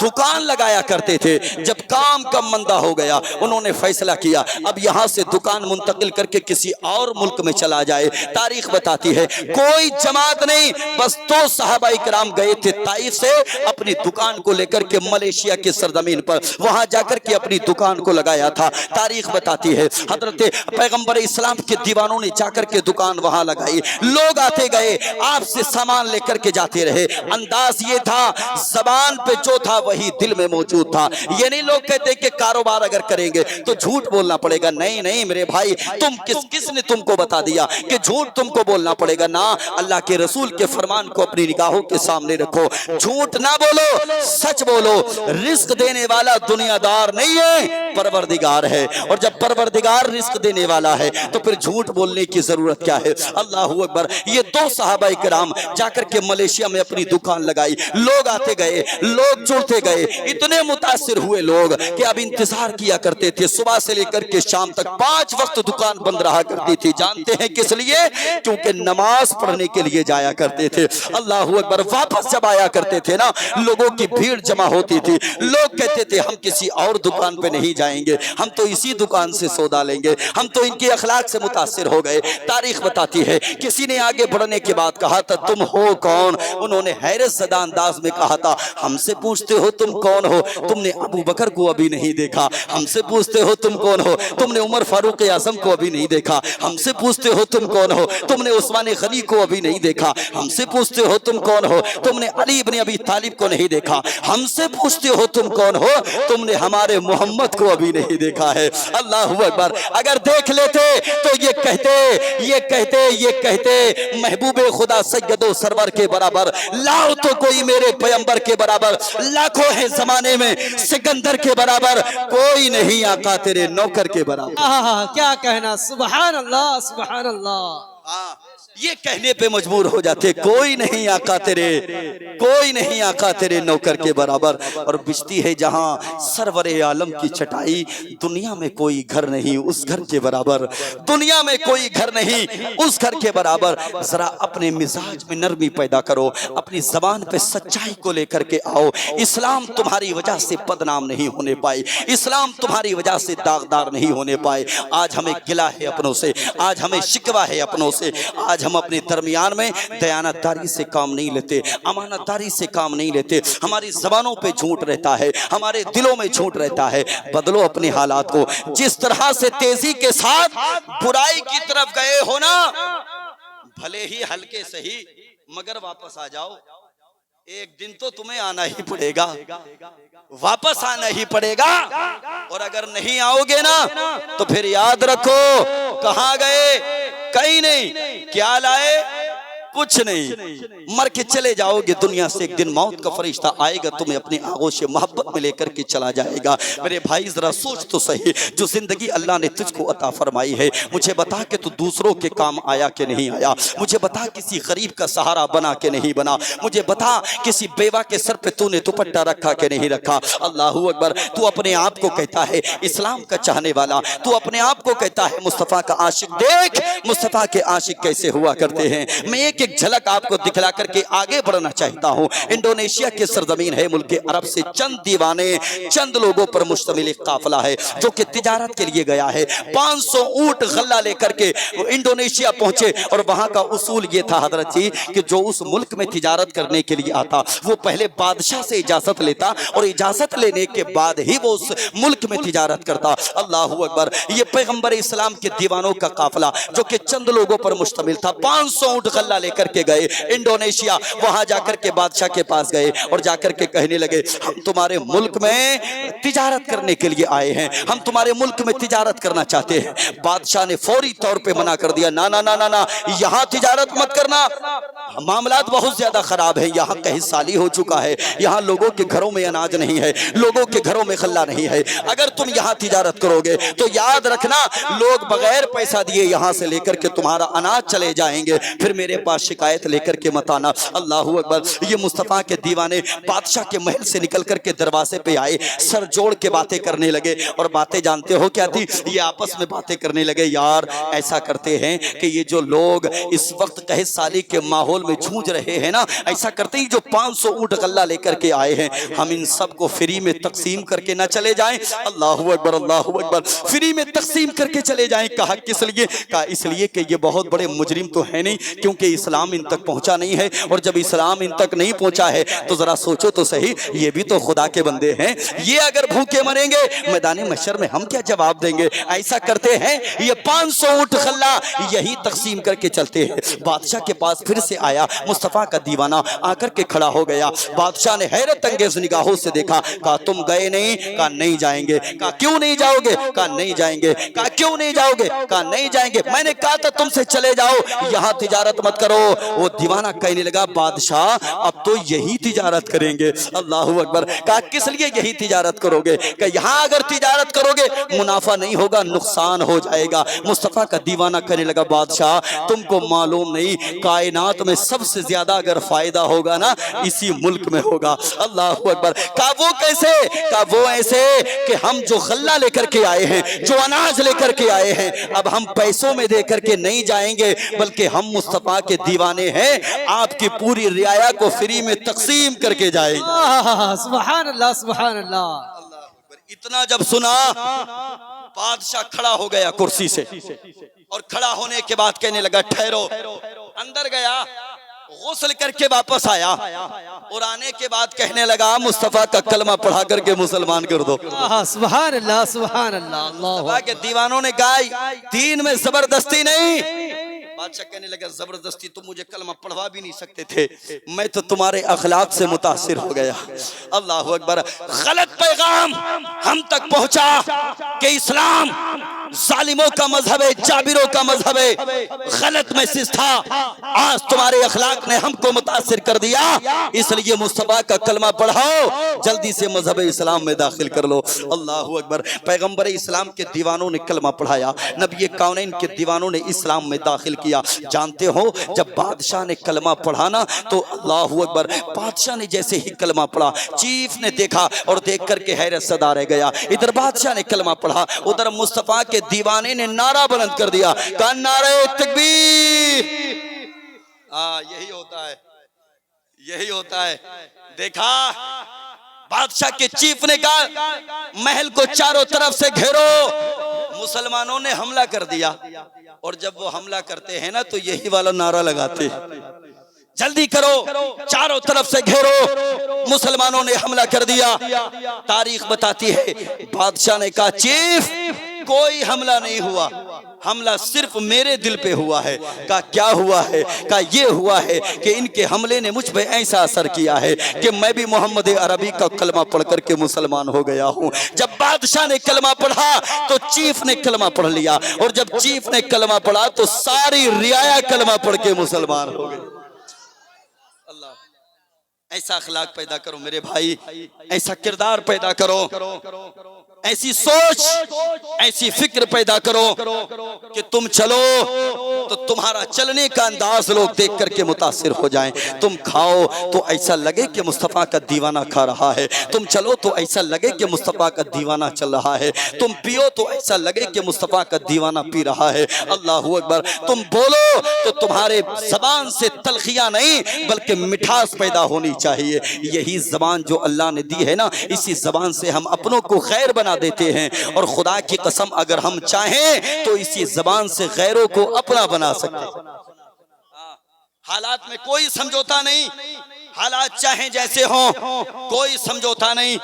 दुकान लगाया करते थे। जब काम कम मंदा हो गया, उन्होंने फैसला किया अब यहां से दुकान मुंतकिल करके किसी और मुल्क में चला जाए। तारीख बताती है कोई जमात नहीं, बस 2 सहाबा इकराम गए थे ताइफ से अपनी दुकान को लेकर के मलेशिया की सरजमीन पर, वहां जाकर के अपनी दुकान को लगाया था। तारीख बताती है हजरत पैगंबर इस्लाम के दीवानों ने जाकर के दुकान वहां लगाई, लोग आते गए आपसे सामान लेकर के जाते रहे। अंदाज ये था जबान पे जो था वही दिल में मौजूद था। ये नहीं लोग कहते कि कारोबार अगर करेंगे तो झूठ बोलना पड़ेगा। नहीं नहीं मेरे भाई, तुम किसने तुमको बता दिया कि झूठ तुमको बोलना पड़ेगा? ना, अल्लाह के रसूल के फरमान को अपनी निगाहों के सामने रखो। झूठ ना बोलो, सच बोलो। रिस्क देने वाला दुनियादार नहीं है, परवरदिगार है। और जब परवरदिगार रिस्क देने वाला है तो फिर झूठ बोलने की जरूरत क्या है? अल्लाहू अकबर। ये दो सहाबा इकराम जाकर के मलेशिया में अपनी दुकान लगाई। लोग आते गए, लोग जुड़ते गए, इतने मुतासिर हुए लोग कि अब इंतजार किया करते थे। सुबह से लेकर के शाम तक 5 वक्त दुकान बंद रहा करती थी। जानते हैं किस लिए? क्योंकि नमाज पढ़ने के लिए जाया करते थे। अल्लाहू अकबर। वापस जब आया करते थे ना, लोगों की भीड़ जमा होती थी। लोग कहते थे हम किसी और दुकान पे नहीं जाएंगे, हम तो इसी दुकान से सौदा लेंगे, हम तो इनके अखलाक से मुतासिर हो गए। तारीख बताती है किसी ने आगे बढ़ने के बाद कहा था तुम हो कौन? उन्होंने हैरत ज़दा अंदाज में कहा था हमसे पूछते हो तुम कौन हो? तुमने अबू बकर को अभी नहीं देखा। हमसे पूछते हो तुम कौन हो? तुमने उमर फारूक आजम को अभी नहीं देखा। हमसे पूछते हो तुम कौन हो? तुमने उस्मान गनी को अभी नहीं देखा। हमसे पूछते हो तुम कौन हो? तुमने अली इब्न अबी तालिब को नहीं देखा। हमसे पूछते हो तुम कौन हो? तुमने हमारे मोहम्मद को अभी नहीं देखा है। अल्लाहू अकबर। अगर देख लेते तो ये कहते महबूबे खुदा सैयदो सरवर के बराबर, लाओ तो कोई मेरे पैगंबर के बराबर, लाखों है जमाने में सिकंदर के बराबर, कोई नहीं आका तेरे नौकर के बराबर। क्या कहना, सुभान अल्लाह सुभान अल्लाह। ये कहने पे मजबूर हो जाते कोई नहीं आका तेरे नौकर के बराबर। और बिजती है जहां सरवरे आलम की छटाई, दुनिया में कोई घर नहीं उस घर के बराबर, दुनिया में कोई घर नहीं उस घर के बराबर। जरा अपने मिजाज में नरमी पैदा करो, अपनी जबान पे सच्चाई को लेकर के आओ। इस्लाम तुम्हारी वजह से बदनाम नहीं होने पाए, इस्लाम तुम्हारी वजह से दागदार नहीं होने पाए। आज हमें गिला है अपनों से, आज हमें शिकवा है अपनों से। आज हम अपने दरमियान में दयानतदारी से काम नहीं लेते, अमानतदारी से काम नहीं लेते। हमारी जबानों पे झूठ रहता है, हमारे दिलों में झूठ रहता है। बदलो अपने हालात को। जिस तरह से तेजी के साथ बुराई की तरफ गए हो ना, भले ही हल्के सही मगर वापस आ जाओ। एक दिन तो तुम्हें आना ही पड़ेगा, वापस आना ही पड़ेगा। और अगर नहीं आओगे ना तो फिर याद रखो कहां गए? कहीं नहीं। क्या लाए? कुछ नहीं। मर के चले जाओगे दुनिया से। एक दिन मौत का फरिश्ता आएगा, तुम्हें अपनी आगोश मोहब्बत में लेकर के चला जाएगा। मेरे भाई जरा सोच तो सही, जो जिंदगी अल्लाह ने तुझको अता फरमाई है, मुझे बता कि तू दूसरों के काम आया कि नहीं आया। मुझे बता किसी गरीब का सहारा बना के नहीं बना। मुझे बता किसी बेवा के सर पे तूने दुपट्टा रखा कि नहीं रखा। अल्लाहू अकबर। तू अपने आप को कहता है इस्लाम का चाहने वाला, तू अपने आप को कहता है मुस्तफ़ा का आशिक। देख मुस्तफ़ा के आशिक कैसे हुआ करते हैं। मैं एक झलक आपको दिखला करके आगे बढ़ना चाहता हूं। इंडोनेशिया की सरजमीन है, मुल्क अरब से चंद दीवाने, चंद लोगों पर मुश्तमिल एक काफिला है जो कि तिजारत के लिए गया है। 500 ऊंट गल्ला लेकर के इंडोनेशिया पहुंचे। और वहां का उसूल ये था हजरत जी कि जो उस मुल्क में तिजारत करने के लिए आता वो पहले बादशाह से इजाजत लेता और इजाजत लेने के बाद ही वो उस मुल्क में तिजारत करता। अल्लाहू अकबर। ये पैगंबर इस्लाम के दीवानों का काफिला जो कि चंद लोगों पर मुश्तमिल था, 500 ऊंट गल्ला लेकर के गए इंडोनेशिया। वहां जाकर के बादशाह के पास गए और जाकर के कहने लगे हम तुम्हारे मुल्क में तिजारत करने के लिए आए हैं, हम तुम्हारे मुल्क में तिजारत करना चाहते हैं। बादशाह ने फौरी तौर पे मना कर दिया, ना ना ना ना ना, यहाँ तिजारत मत करना, मामलात बहुत ज्यादा खराब है। यहाँ कहीं साली हो चुका है, यहाँ लोगों के घरों में अनाज नहीं है, लोगों के घरों में खल्ला नहीं है। अगर तुम यहाँ तिजारत करोगे तो याद रखना लोग बगैर पैसा दिए यहाँ से लेकर के तुम्हारा अनाज चले जाएंगे, फिर मेरे पास शिकायत लेकर के मत आना। अल्लाहू अकबर। ये मुस्तफ़ा के दीवाने बादशाह के महल से निकल करके दरवाजे पे आए, सर जोड़ के बातें करने लगे। और बातें जानते हो क्या थी? ये आपस में बातें करने लगे, यार ऐसा करते हैं कि ये जो लोग इस वक्त कहे साली के माहौल में जूझ रहे हैं ना, ऐसा करते ही जो 500 ऊंट गल्ला लेकर के आए हैं हम इन सबको फ्री में तकसीम करके ना चले जाएं। अल्लाहू अकबर अल्लाहू अकबर। फ्री में तकसीम करके चले जाएं। कहा किस लिए? कहा इसलिए कि ये बहुत बड़े मुजरिम तो है नहीं, क्योंकि इस्लाम इन तक पहुंचा नहीं है। और जब इस्लाम इन तक नहीं पहुंचा है तो जरा सोचो तो सही, ये भी तो खुदा के बंदे हैं। ये अगर भूखे मरेंगे मैदान महशर में हम क्या जवाब देंगे? ऐसा करते हैं, ये 500 ऊंट खल्ला यही तकसीम करके चलते हैं। बादशाह के पास फिर से आया मुस्तफ़ा का दीवाना, आकर के खड़ा हो गया। बादशाह ने हैरत अंगेज निगाहों से देखा। कहा तुम गए नहीं? कहा नहीं जाएंगे। कहा क्यों नहीं जाओगे? कहा नहीं जाएंगे। कहा क्यों नहीं जाओगे? कहा नहीं जाएंगे। मैंने कहा था तुमसे चले जाओ, यहाँ तिजारत मत करो। वो दीवाना कहने लगा बादशाह अब तो यही तिजारत करेंगे। अल्लाहू अकबर। कहा किस लिए यही तिजारत करोगे? कहा यहाँ अगर तिजारत करोगे मुनाफा नहीं होगा, नुकसान हो जाएगा। मुस्तफ़ा का दीवाना कहने लगा बादशाह तुमको मालूम नहीं, कायनात में सबसे ज्यादा अगर फायदा होगा ना इसी मुल्क में होगा। अल्लाहू अकबर। कहा वो कैसे? कहा वो ऐसे कि हम जो गल्ला लेकर के आए हैं, जो अनाज लेकर के आए हैं, अब हम पैसों में देकर के नहीं जाएंगे, बल्कि हम मुस्तफ़ा के दीवाने हैं, आपकी पूरी रियाया को फ्री में तकसीम करके जाएंगे। सुभान अल्लाह, सुभान अल्लाह। इतना जब सुना बादशाह खड़ा हो गया कुर्सी से, और खड़ा होने के बाद कहने लगा ठहरो। अंदर गया, गुस्ल करके वापस आया, और आने के बाद कहने लगा मुस्तफ़ा का कलमा पढ़ा करके मुसलमान कर दो। सुभान अल्लाह, सुभान अल्लाह। मुस्तफ़ा के दीवानों ने कहा दीन में जबरदस्ती नहीं। बादशाह कहने लगा जबरदस्ती तुम मुझे कलमा पढ़वा भी नहीं सकते थे, मैं तो तुम्हारे अखलाक से मुतासिर हो गया। अल्लाह अकबर। गलत पैगाम हम तक पहुंचा कि इस्लाम जालिमों का मजहब है, जाबिरों का मजहब है। गलत मैसेज था, आज तुम्हारे अखलाक ने हमको मुतासिर कर दिया, इसलिए मुस्तफ़ा का कलमा पढ़ाओ, जल्दी से मजहब इस्लाम में दाखिल कर लो। अल्लाह अकबर। पैगंबर इस्लाम के दीवानों ने कलमा पढ़ाया, नबी कौनैन के दीवानों ने इस्लाम में दाखिल किया। जानते हो जब बादशाह ने कलमा पढ़ा ना तो अल्लाह अकबर, बादशाह ने जैसे ही कलमा पढ़ा चीफ ने देखा और देख करके हैरत सदा रह गया। इधर बादशाह ने कलमा पढ़ा, उधर मुस्तफ़ा के दीवाने ने नारा बुलंद कर दिया, कहा नारे तकबीर। यही होता है, यही होता है। देखा बादशाह के चीफ ने कहा महल को चारों तरफ से घेरो। मुसलमानों ने हमला कर दिया, और जब वो हमला करते हैं ना तो यही वाला नारा लगाते हैं, जल्दी करो, चारों तरफ से घेरो। मुसलमानों ने हमला कर दिया। तारीख बताती है बादशाह ने कहा चीफ कोई हमला नहीं हुआ, हमला सिर्फ मेरे दिल पे हुआ है। कहा क्या हुआ है? कहा ये हुआ है कि इनके हमले ने मुझ पे ऐसा असर किया है कि मैं भी मोहम्मद अरबी का कलमा पढ़ करके मुसलमान हो गया हूँ। जब बादशाह ने कलमा पढ़ा तो चीफ ने कलमा पढ़ लिया, और जब चीफ ने कलमा पढ़ा तो सारी रियाया कलमा पढ़ के मुसलमान हो गई। ऐसा अखलाक पैदा करो मेरे भाई, ऐसा किरदार पैदा करो, ऐसी सोच, ऐसी फिक्र पैदा करो कि तुम चलो तो तुम्हारा चलने का अंदाज लोग देख करके मुतासिर हो जाएं। तुम खाओ तो ऐसा लगे कि मुस्तफ़ा का दीवाना खा रहा है, तुम चलो तो ऐसा लगे कि मुस्तफ़ा का दीवाना चल रहा है, तुम पियो तो ऐसा लगे कि मुस्तफ़ा का दीवाना पी रहा है। अल्लाहू अकबर। तुम बोलो तो तुम्हारे ज़बान से तलखियाँ नहीं बल्कि मिठास पैदा होनी चाहिए। यही ज़बान जो अल्लाह ने दी है ना, इसी ज़बान से हम अपनों को खैर बना देते हैं, और खुदा की कसम अगर हम चाहें तो इसी ज़बान से गैरों को अपना बना सकते हैं। हालात में कोई समझौता नहीं, हालात चाहे जैसे हों कोई समझौता नहीं।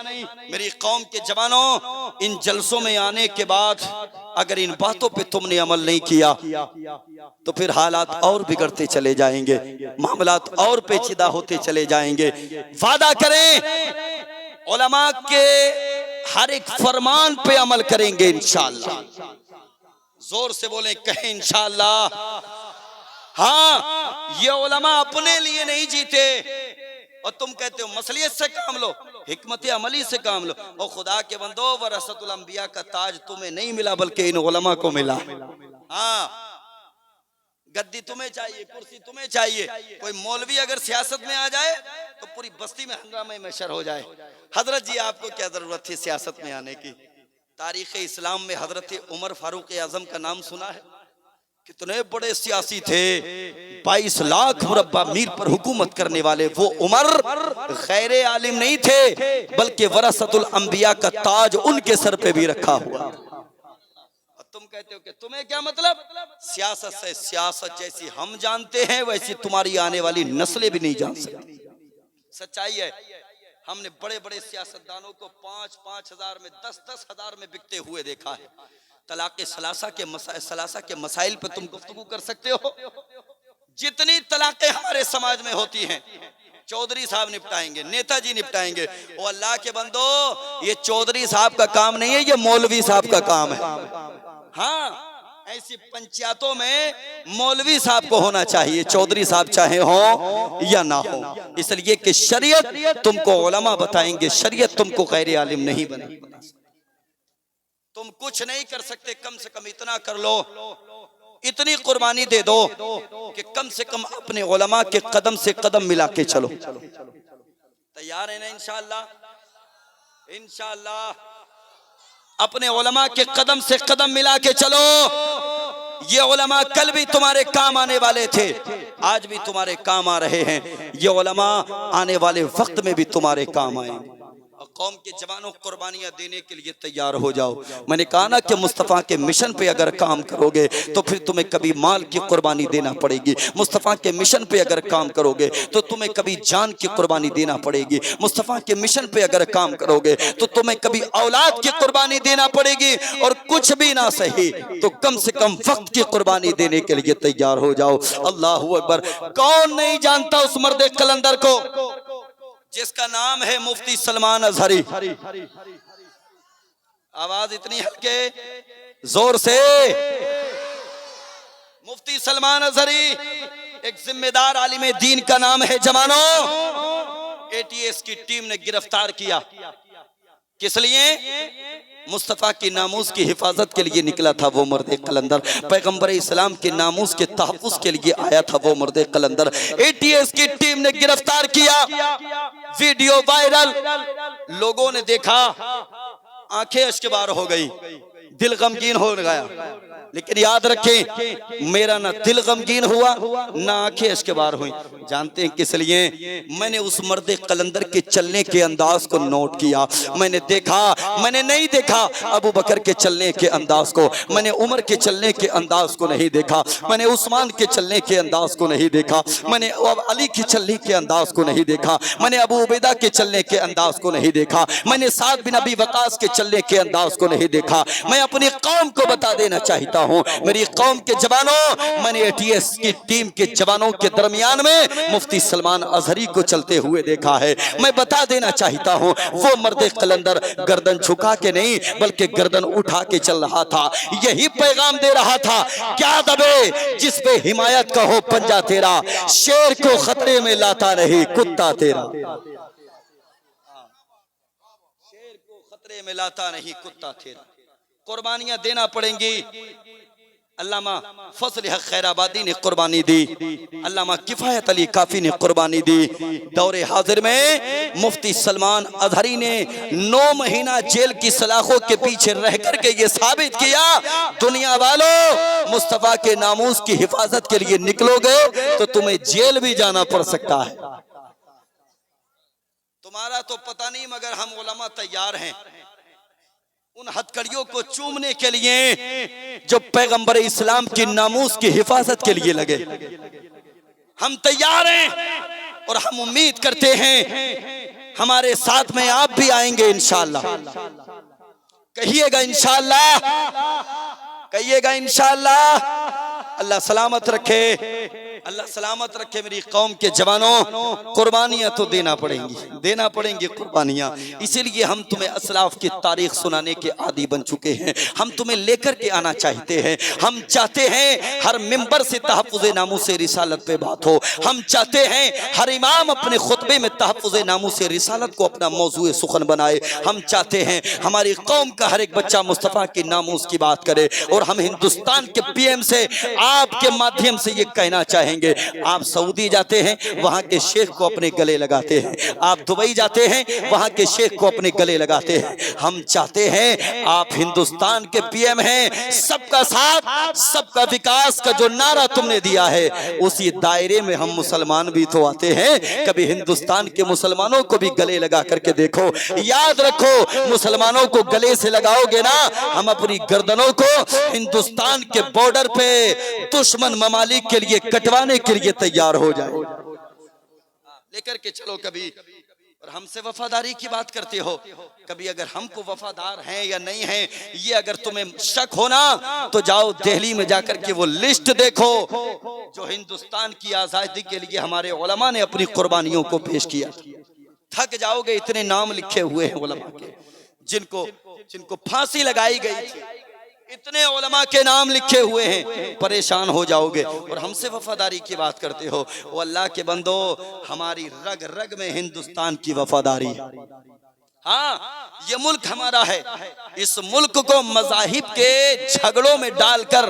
मेरी कौम के जवानों, इन जलसों में आने के बाद अगर इन बातों पे तुमने अमल नहीं किया तो फिर हालात और बिगड़ते चले जाएंगे, मामलात और पेचीदा होते चले जाएंगे। वादा करें उलमा के हर एक फरमान पे अमल करेंगे इंशाअल्लाह। जोर से बोले, कहें इंशाअल्लाह। हाँ, ये उलमा अपने लिए नहीं जीते, और तुम कहते हो मसलियत से काम लो, हिकमत अमली से काम लो। और खुदा के बंदो, वरसतुल अंबिया का ताज तुम्हें नहीं मिला बल्कि इन उलमा को मिला। हाँ, गद्दी तुम्हें चाहिए, कुर्सी तुम्हें चाहिए। कोई मौलवी अगर सियासत में आ जाए तो पूरी बस्ती में हंगामे में शर हो जाए। हजरत जी आपको क्या जरूरत थी सियासत में आने की? तारीख इस्लाम में हजरत उमर फारूक आजम का नाम सुना है? कितने बड़े सियासी थे, 22 लाख मुरब्बा मील पर हुकूमत करने वाले वो उमर खैरे आलिम नहीं थे बल्कि वरसतुल अंबिया का ताज उनके सर पे भी रखा हुआ। तुम तुम कहते हो कि तुम्हें क्या मतलब, सियासत से सियासत जैसी हम जानते हैं वैसी तुम्हारी आने वाली नस्लें भी नहीं जान सकती। सच्चाई है, हमने बड़े बड़े सियासतदानों को 5-5 हजार में 10-10 हजार में बिकते हुए देखा है। तलाक सलासा के मसाइल पे तुम गुफ्तगू कर सकते हो? जितनी तलाकें हमारे समाज में होती हैं चौधरी साहब निपटाएंगे, नेताजी निपटाएंगे। ओ अल्लाह के बंदो, ये चौधरी साहब का काम नहीं है, ये मौलवी साहब का काम है। हाँ, ऐसी पंचायतों में मौलवी साहब को होना चाहिए, चौधरी साहब चाहे हो या ना हो, इसलिए कि शरीयत तुमको उलमा बताएंगे, शरीयत तुमको गैर आलिम नहीं बता सकती। तुम कुछ नहीं कर सकते, कम से कम इतना कर लो, इतनी कुर्बानी दे दो कि कम से कम अपने उलमा के कदम से कदम मिला के चलो। तैयार है ना? इंशाअल्लाह, इंशाअल्लाह अपने उलमा के कदम से कदम मिला के चलो। ये उलमा कल भी तुम्हारे काम आने वाले थे, आज भी तुम्हारे काम आ रहे हैं, ये उलमा आने वाले वक्त में भी तुम्हारे काम आएंगे। कौम के जवानों कुर्बानियां देने के लिए तैयार हो जाओ। मैंने कहा ना कि मुस्तफ़ा के मिशन पे अगर काम करोगे तो फिर तुम्हें कभी माल की कुर्बानी देना पड़ेगी, मुस्तफ़ा के मिशन पे अगर काम करोगे तो तुम्हें कभी जान की कुर्बानी देना पड़ेगी, मुस्तफ़ा के मिशन पे अगर काम करोगे तो तुम्हें कभी औलाद की कुर्बानी देना पड़ेगी, और कुछ भी ना सही तो कम से कम वक्त की कुर्बानी देने के लिए तैयार हो जाओ। अल्लाह अकबर। कौन नहीं जानता उस मर्द कलंदर को जिसका नाम है मुफ्ती सलमान अजहरी? आवाज इतनी हल्के, जोर से। मुफ्ती सलमान अजहरी एक जिम्मेदार आलिम दीन का नाम है जवानों। एटीएस की टीम ने गिरफ्तार किया, किस लिए? मुस्तफ़ा की नामूस की हिफाजत के लिए निकला था वो मर्द कलंदर, पैगंबर इस्लाम के नामूस के तहफ़्फ़ुज़ के लिए आया था वो मर्द कलंदर। एटीएस की टीम ने गिरफ्तार किया, वीडियो वायरल, लोगों ने देखा, आंखें अश्कबार हो गई, दिल गमगीन हो गया। लेकिन याद रखें, मेरा ना दिल गमगीन हुआ ना आंखें अश्कबार हुई। जानते हैं किस लिए? मैंने उस मर्द कलंदर के चलने के अंदाज को नोट किया। मैंने देखा, मैंने नहीं देखा अबू बकर के चलने के अंदाज को, मैंने उमर के चलने के अंदाज को नहीं देखा, मैंने उस्मान के चलने के अंदाज को नहीं देखा, मैंने अली के चलने के अंदाज को नहीं देखा, मैंने अबू उबैदा के चलने के अंदाज को नहीं देखा, मैंने साद बिन अबी वकास के चलने के अंदाज को नहीं देखा। मैं अपनी कौम को बता देना चाहता हूं, मेरी कौम के जवानों, मैंने एटीएस की टीम के जवानों के दरमियान में मुफ्ती सलमान अजहरी को चलते हुए देखा है। मैं बता देना चाहता हूं, वो मर्द कलंदर गर्दन झुका के नहीं बल्कि गर्दन उठा के चल रहा था, यही पैगाम दे रहा था, क्या दबे जिस पे हिमायत का हो पंजा तेरा, शेर को खतरे में लाता नहीं कुत्ता तेरा, शेर को खतरे में लाता नहीं कुत्ता तेरा। कुर्बानियां देना पड़ेंगी। अल्लामा फजल हक खैराबादी ने कुर्बानी दी, अल्लामा किफायत अली काफी ने कुर्बानी दी। दौरे हाजिर में मुफ्ती सलमान अजहरी ने 9 महीना जेल की सलाखों के पीछे रह करके ये साबित किया, दुनिया वालों, मुस्तफा के नामूस की हिफाजत के लिए निकलोगे तो तुम्हें जेल भी जाना पड़ सकता है। तुम्हारा तो पता नहीं, मगर हम उलमा तैयार हैं उन हथकड़ियों को चूमने के लिए जो पैगंबर इस्लाम की नामूस की हिफाजत के लिए लगे। हम तैयार हैं और हम उम्मीद करते हैं हमारे साथ में आप भी आएंगे इंशाअल्लाह। कहिएगा इंशाअल्लाह, कहिएगा इंशाअल्लाह। अल्लाह सलामत रखे, अल्लाह सलामत रखे मेरी कौम के जवानों। कुर्बानियां तो देना पड़ेंगी, देना पड़ेंगी कुर्बानियां। इसीलिए हम तुम्हें असलाफ की तारीख सुनाने के आदी बन चुके हैं। हम तुम्हें लेकर के आना चाहते हैं। हम चाहते हैं हर मिंबर से तहफ़्फ़ुज़े नामूस रिसालत पे बात हो। हम चाहते हैं हर इमाम अपने खुतबे में तहफ़्फ़ुज़े नामूस रिसालत को अपना मौज़ूए सुखन बनाए। हम चाहते हैं हमारी कौम का हर एक बच्चा मुस्तफ़ा की नामूस की बात करे। और हम हिंदुस्तान के PM से आपके माध्यम से ये कहना चाहेंगे जाएंगे। आप सऊदी जाते हैं, वहां के शेख को अपने गले लगाते हैं। आप दुबई जाते हैं, वहां के शेख को अपने गले लगाते हैं। हम चाहते हैं, आप हिंदुस्तान के पीएम हैं, सबका साथ सबका विकास का जो नारा तुमने दिया है, उसी दायरे में हम मुसलमान भी तो आते हैं। कभी हिंदुस्तान के मुसलमानों को भी गले लगा करके देखो। याद रखो, मुसलमानों को गले से लगाओगे ना, हम अपनी गर्दनों को हिंदुस्तान के बॉर्डर पे दुश्मन ममालिक के लिए कटवाने के लिए तैयार हो जाए। लेकर के चलो कभी। और हमसे वफादारी की बात करते हो, कभी अगर हमको वफादार हैं या नहीं हैं, ये अगर तुम्हें शक हो ना, तो जाओ दिल्ली में जाकर के वो लिस्ट देखो जो हिंदुस्तान की आजादी के लिए हमारे उलमा ने अपनी कुर्बानियों को पेश किया। थक जाओगे, इतने नाम लिखे हुए हैं उलमा के, जिनको फांसी लगाई गई थी, इतने उलमा के नाम लिखे हुए हैं, परेशान हो जाओगे। और हमसे वफादारी की बात करते हो। वो अल्लाह के बंदो, हमारी रग रग में हिंदुस्तान की वफादारी है। हाँ, ये मुल्क हमारा है। इस मुल्क को मज़ाहिब के झगड़ों में डालकर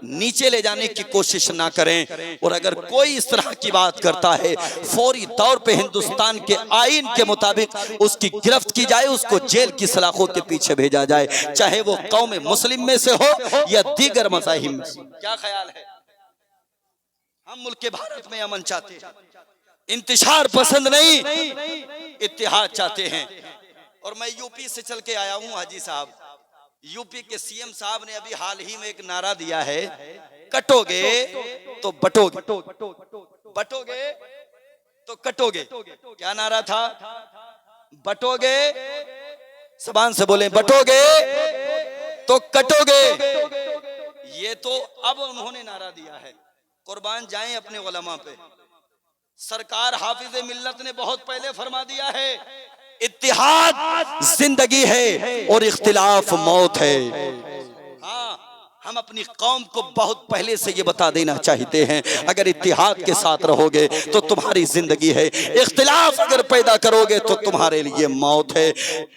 नीचे ले जाने की कोशिश ना करें। और अगर कोई इस तरह की बात करता है, फौरी तौर पे हिंदुस्तान के आईन के मुताबिक उसकी गिरफ्त की जाए, उसको जेल की सलाखों के पीछे भेजा जाए, चाहे वो कौम मुस्लिम में से हो या दीगर मज़ाहिब में से। क्या ख्याल है? हम मुल्क के भारत में अमन चाहते हैं, इंतशार पसंद नहीं, इत्तेहाद चाहते हैं। और मैं यूपी से चल के आया हूं हाजी साहब। यूपी के सीएम साहब ने अभी हाल ही में एक नारा दिया है, कटोगे तो बटोगे, बटोगे तो कटोगे। क्या नारा था? बटोगे, ज़बान से बोले, बटोगे तो कटोगे। ये तो अब उन्होंने नारा दिया है। कुर्बान जाएं अपने उलमा पे। सरकार हाफिज मिल्लत ने बहुत पहले फरमा दिया है, इत्तिहाद जिंदगी है और इख्तिलाफ मौत है। हाँ, हम अपनी कौम को बहुत पहले से ये बता देना चाहते हैं, अगर इत्तिहाद के साथ रहोगे तो तुम्हारी जिंदगी है, इख्तिलाफ अगर पैदा करोगे तो तुम्हारे लिए मौत है।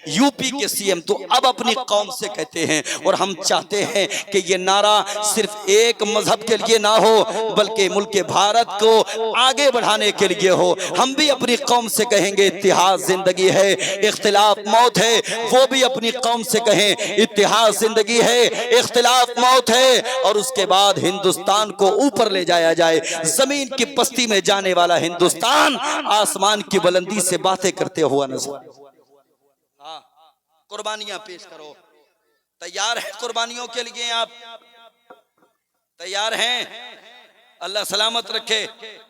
यूपी के सीएम तो अब अपनी कौम से कहते हैं, और हम चाहते हैं कि ये नारा सिर्फ एक मजहब के लिए ना हो, बल्कि मुल्क भारत को आगे बढ़ाने के लिए हो। हम भी अपनी कौम से कहेंगे, इत्तिहाद जिंदगी है, इख्तिलाफ मौत है। वो भी अपनी कौम से कहें, इत्तिहाद जिंदगी है, इख्तिलाफ मौत है। और उसके बाद हिंदुस्तान को ऊपर ले जाया जाए। जमीन की पस्ती में जाने वाला हिंदुस्तान आसमान की बुलंदी से बातें करते हुआ नजर। हाँ, कुर्बानियां पेश करो। तैयार है कुर्बानियों के लिए? आप तैयार हैं? अल्लाह सलामत रखे।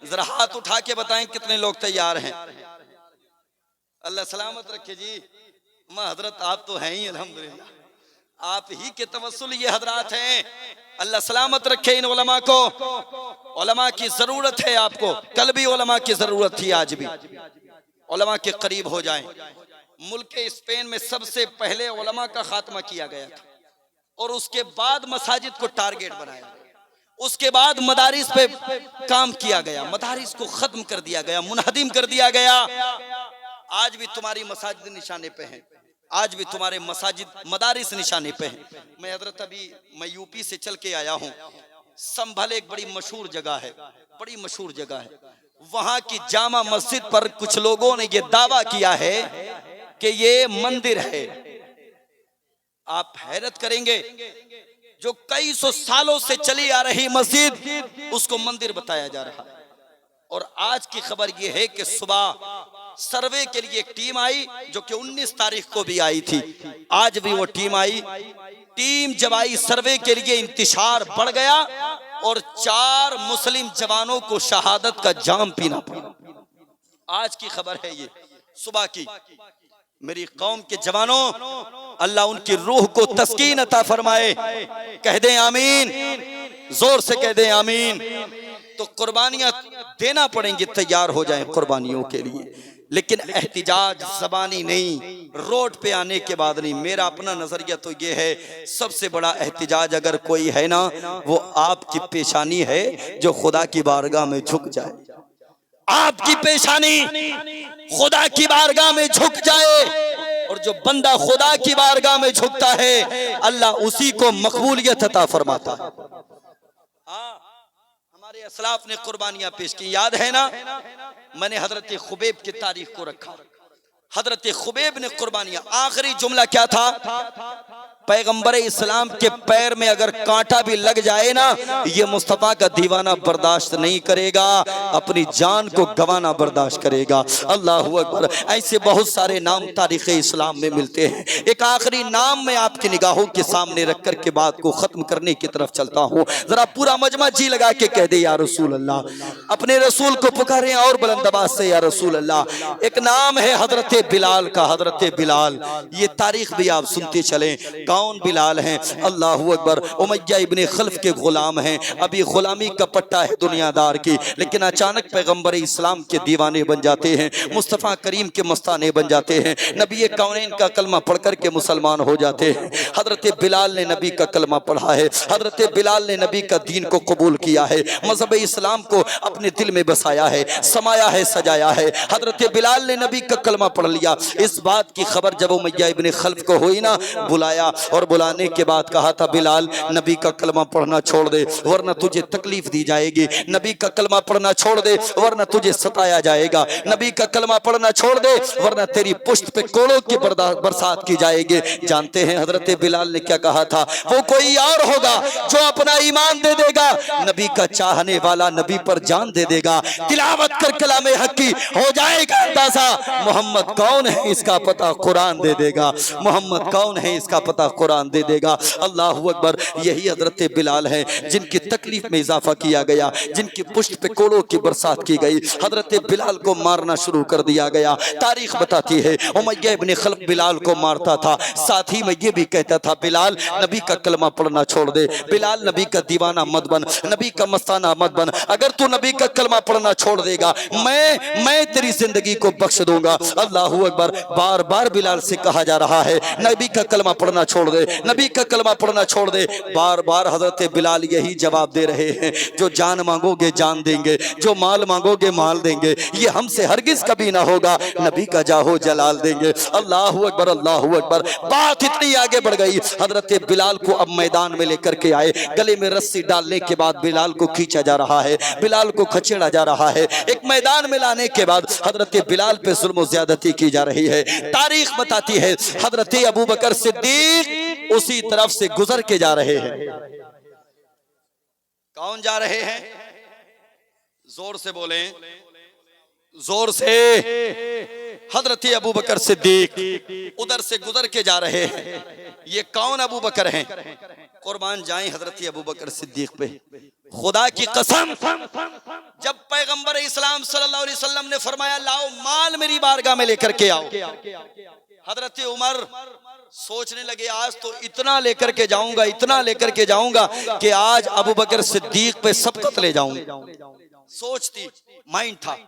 जरा हाथ उठा के बताएं कितने लोग तैयार हैं। अल्लाह सलामत रखे जी। मां हजरत आप तो हैं ही, अल्हम्दुलिल्लाह। आप ही के तवस्सुल ये हजरात हैं। अल्लाह सलामत रखे इन उलमा को। उलमा की जरूरत है आपको। कल भी उलमा की जरूरत थी, आज भी उलमा के करीब हो जाएं। मुल्क स्पेन में सबसे पहले उलमा का खात्मा किया गया था, और उसके बाद मसाजिद को टारगेट बनाया, उसके बाद मदारिस पे काम किया गया, मदारिस को खत्म कर दिया गया, मुनहदिम कर दिया गया। आज भी तुम्हारी मसाजिद निशाने पे हैं, आज भी तुम्हारे मसाजिद मदारिस निशाने पे हैं। मैं हजरत मैं यूपी से चल के आया हूँ। संभल एक बड़ी मशहूर जगह है, बड़ी मशहूर जगह है। वहां की जामा मस्जिद पर कुछ लोगों ने ये दावा किया है कि ये मंदिर है। आप हैरत करेंगे, जो कई सौ सालों से चली आ रही मस्जिद, उसको मंदिर बताया जा रहा है। और आज की खबर यह है कि सुबह सर्वे के लिए एक टीम आई, जो कि 19 तारीख को भी आई थी। आज भी वो टीम आई। टीम जब आई सर्वे के लिए, इंतशार बढ़ गया और 4 मुस्लिम जवानों को शहादत का जाम पीना पड़ा। आज की खबर है ये, सुबह की। मेरी कौम के जवानों, अल्लाह उनकी रूह को तस्कीन अता फरमाए। कह दें आमीन, जोर से कह दें आमीन। तो कुर्बानियां देना पड़ेंगी, तैयार हो जाएं कुर्बानियों के लिए। लेकिन एहतिजाज ज़बानी नहीं, रोड पे आने के बाद नहीं। मेरा अपना नजरिया तो ये है, सबसे बड़ा एहतिजाज अगर कोई है ना, वो आपकी पेशानी है जो खुदा की बारगाह में झुक जाए। आपकी पेशानी खुदा की बारगाह में झुक जाए, और जो बंदा खुदा की बारगाह में झुकता है, अल्लाह उसी को मकबूलियत अता फरमाता है। हमारे असलाफ ने कुर्बानियां पेश की, याद है ना? मैंने हजरत खुबैब की तारीख को रखा। हजरत खुबैब ने कुर्बानियां, आखिरी जुमला क्या था? पैगंबर इस्लाम के पैर में अगर कांटा भी लग जाए ना, ये मुस्तफा का दीवाना बर्दाश्त नहीं करेगा, अपनी जान को गंवाना बर्दाश्त करेगा। अल्लाह अकबर। ऐसे बहुत सारे नाम तारीख़ इस्लाम में मिलते हैं। एक आखिरी नाम मैं आपकी निगाहों के सामने रख कर के बात को खत्म करने की तरफ चलता हूँ। जरा पूरा मजमा जी लगा के कह दे या रसूल अल्लाह। अपने रसूल को पुकारे और बुलंद आवाज से या रसूल अल्लाह। एक नाम है हजरत बिलाल का, हजरत बिलाल। ये तारीख भी आप सुनते चले। कौन बिलाल हैं? अल्लाह अकबर। उमय्या इब्ने खल्फ के गुलाम हैं। अभी गुलामी का पट्टा है दुनियादार की, लेकिन अचानक पैगंबर इस्लाम के दीवाने बन जाते हैं, मुस्तफ़ा करीम के मस्ताने बन जाते हैं, नबी कौनैन का कलमा पढ़ कर के मुसलमान हो जाते हैं। हजरत बिलाल ने नबी का कलमा पढ़ा है, हजरत बिलाल ने नबी का दीन को कबूल किया है, मजहब इस्लाम को अपने दिल में बसाया है, समाया है, सजाया है। हजरत बिलाल ने नबी का कलमा पढ़ लिया। इस बात की खबर जब उमय्या इब्ने खल्फ को हुई ना, बुलाया और बुलाने के बाद कहा था बिलाल नबी का कलमा पढ़ना छोड़ दे वरना तुझे तकलीफ दी जाएगी, नबी का कलमा पढ़ना छोड़ दे वरना तुझे सताया जाएगा, नबी का कलमा पढ़ना छोड़ दे वरना तेरी पुश्त पे कोड़ों की बरसात की जाएगी। जानते हैं हजरत बिलाल ने क्या कहा था? वो कोई और होगा जो अपना ईमान दे देगा, नबी का चाहने वाला नबी पर जान दे देगा, तिलावत कर कलामे हक की हो जाएगा अंदाजा। मोहम्मद कौन है इसका पता कुरान दे देगा, मोहम्मद कौन है इसका पता कुरान दे देगा। अल्लाह अकबर। यही हजरत बिलाल है जिनकी तकलीफ में इजाफा किया गया, जिनकी पुश्त पे कोड़ों की बरसात की गई। हजरत बिलाल को मारना शुरू कर दिया गया। तारीख बताती है उमय्या इब्ने खल्फ बिलाल को मारता था, साथ ही में ये भी कहता था बिलाल नबी का कलमा पढ़ना छोड़ दे, बिलाल नबी का दीवाना मत बन, नबी का मस्ताना मत बन। अगर तू नबी का कलमा पढ़ना छोड़ देगा मैं तेरी जिंदगी को बख्श दूंगा। अल्लाह अकबर। बार बार बिलाल से कहा जा रहा है नबी का कलमा पढ़ना छोड़ दे, नबी का कलमा पढ़ना छोड़ दे। बार बार हजरत बिलाल यही जवाब दे रहे हैं, जो जान मांगोगे जान देंगे, जो माल मांगोगे माल देंगे, ये हमसे हरगिज कभी ना होगा, नबी का जाहो जलाल देंगे। अल्लाह अकबर, अल्लाह अकबर। बात इतनी आगे बढ़ गई, हजरत बिलाल को अब मैदान में लेकर के आए। गले में रस्सी डालने के बाद बिलाल को खींचा जा रहा है, बिलाल को खचेड़ा जा रहा है। एक मैदान में लाने के बाद हजरत बिलाल पे जुल्म और ज्यादती की जा रही है। तारीख बताती है हजरत अबू बकर सिद्दीक उसी तरफ से गुजर के जा रहे हैं। कौन जा रहे हैं? जोर से बोलें, जोर से। हजरत अबू बकर सिद्दीक उधर से गुजर के जा रहे हैं। ये कौन अबू बकर हैं? कुर्बान जाएं हजरत अबू बकर सिद्दीक पे। खुदा की कसम, जब पैगंबर इस्लाम सल्लल्लाहु अलैहि वसल्लम ने फरमाया लाओ माल मेरी बारगाह में लेकर के आओ, हजरत उमर सोचने लगे आज तो इतना लेकर के जाऊंगा, इतना लेकर के जाऊंगा कि आज अबू बकर सिद्दीक पे सबकत ले जाऊंगा। सोचती माइंड था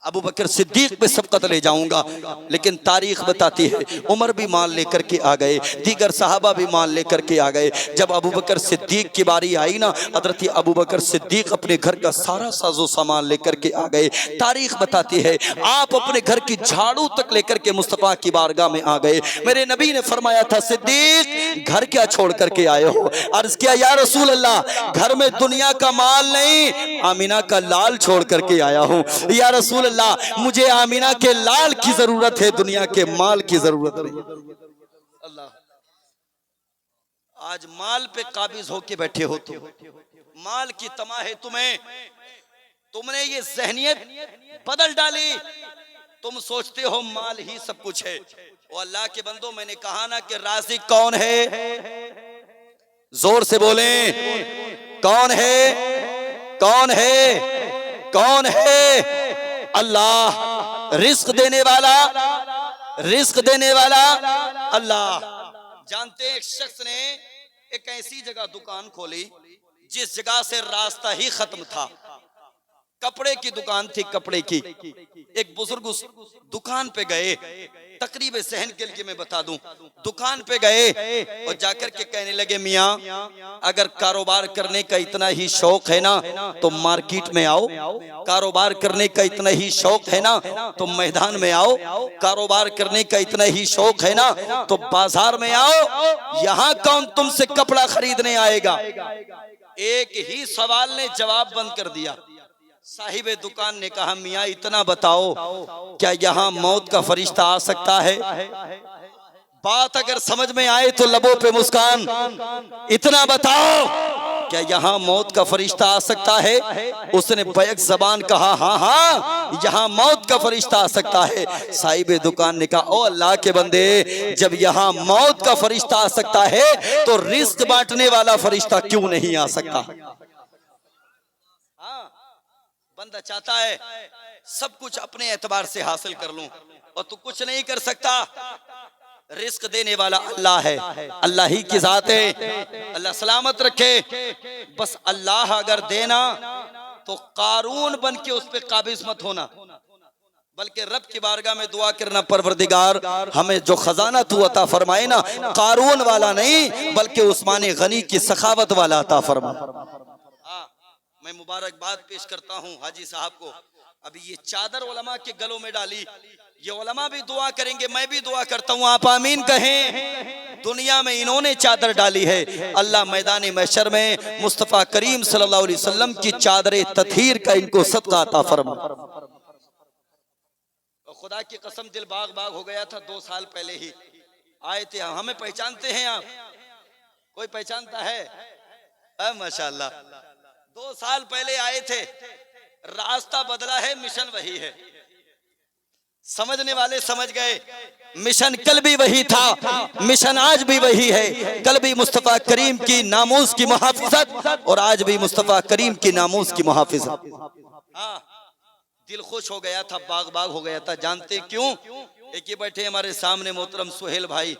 अबू बकर सिद्दीक पे सबकत ले जाऊंगा। लेकिन तारीख बताती है उमर भी माल लेकर के आ गए, दीगर सहाबा भी माल लेकर के आ गए। जब अबू बकर सिद्दीक की बारी आई ना, हजरत अबू बकर सिद्दीक अपने घर का सारा साजो सामान लेकर के आ गए। तारीख बताती है आप अपने घर की झाड़ू तक लेकर के मुस्तफा की बारगाह में आ गए। मेरे नबी ने फरमाया था सिद्दीक घर क्या छोड़ करके आए हो? अर्ज किया या रसूल अल्लाह घर में दुनिया का माल नहीं, आमीना का लाल छोड़ करके आया हूँ। या रसूल अल्लाह मुझे आमीना के लाल की जरूरत है, दुनिया के माल की जरूरत नहीं। अल्लाह आज माल पे काबिज होके बैठे हो तुम, माल की तमा है तुम्हें, तुमने ये जहनियत बदल डाली। तुम सोचते हो माल ही सब कुछ है। वो अल्लाह के बंदो मैंने कहा ना कि राज़िक कौन है? जोर से बोले कौन है? कौन है? कौन है? अल्लाह। रिस्क देने वाला, रिस्क देने वाला अल्लाह। जानते हैं एक शख्स ने एक ऐसी जगह दुकान खोली जिस जगह से रास्ता ही खत्म था। कपड़े की दुकान थी, कपड़े की। एक बुजुर्ग उस दुकान पे गए, तकरीब सहन के लिए मैं बता दूं, दुकान पे गए और जाकर के कहने लगे मियाँ अगर कारोबार करने का इतना ही शौक है ना तो मार्केट में आओ, कारोबार करने का इतना ही शौक है ना तो मैदान में आओ, कारोबार करने का इतना ही शौक है ना तो बाजार में आओ। यहाँ कौन तुमसे कपड़ा खरीदने आएगा? एक ही सवाल ने जवाब बंद कर दिया। साहिबे दुकान ने कहा, मियाँ इतना बताओ, क्या यहाँ मौत का फरिश्ता आ सकता है? बात अगर समझ में आए तो लबों पे मुस्कान। इतना बताओ, क्या यहाँ मौत का फरिश्ता आ सकता है? उसने बैक जबान कहा, हाँ हाँ, यहाँ मौत का फरिश्ता आ सकता है। साहिबे दुकान ने कहा, ओ अल्लाह के बंदे, जब यहाँ मौत का फरिश्ता आ सकता है तो रिस्क बांटने वाला फरिश्ता क्यों नहीं आ सकता? बंदा चाहता है सब कुछ अपने एतबार से हासिल कर लूं, और तू कुछ नहीं कर सकता। रिस्क देने वाला अल्लाह है, अल्लाह ही की जात है। अल्लाह सलामत रखे। बस अल्लाह अगर देना तो कारून बन के उस पे काबिज मत होना, बल्कि रब की बारगाह में दुआ करना, परवरदिगार हमें जो खजाना तू अता फरमाए ना, कारून वाला नहीं बल्कि उस्मान गनी की सखावत वाला अता फरमा। मैं मुबारकबाद पेश करता हूँ हाजी साहब को। अभी ये चादर उलमा के गलों में डाली, ये उलमा भी दुआ करेंगे, मैं भी दुआ करता हूँ, आप आमीन कहें। दुनिया में इन्होंने चादर डाली है, अल्लाह मैदान महशर में मुस्तफ़ा करीम सल्लल्लाहु अलैहि वसल्लम की चादर तथहीर का इनको सदका अता फरमा। खुदा की कसम दिल बाग बाग हो गया था। 2 साल पहले ही आए थे। हमें पहचानते हैं आप? कोई पहचानता है? माशाअल्लाह, 2 साल पहले आए थे। रास्ता बदला है, मिशन वही है। समझने वाले समझ गए, मिशन कल भी वही था, मिशन आज भी वही है। कल भी मुस्तफा करीम की नामूस की मुहाफिजत और आज भी मुस्तफा करीम की नामूस की मुहाफिजत। हाँ, दिल खुश हो गया था, बाग बाग हो गया था। जानते क्यों? एक ये बैठे हमारे सामने मोहतरम सुहेल भाई,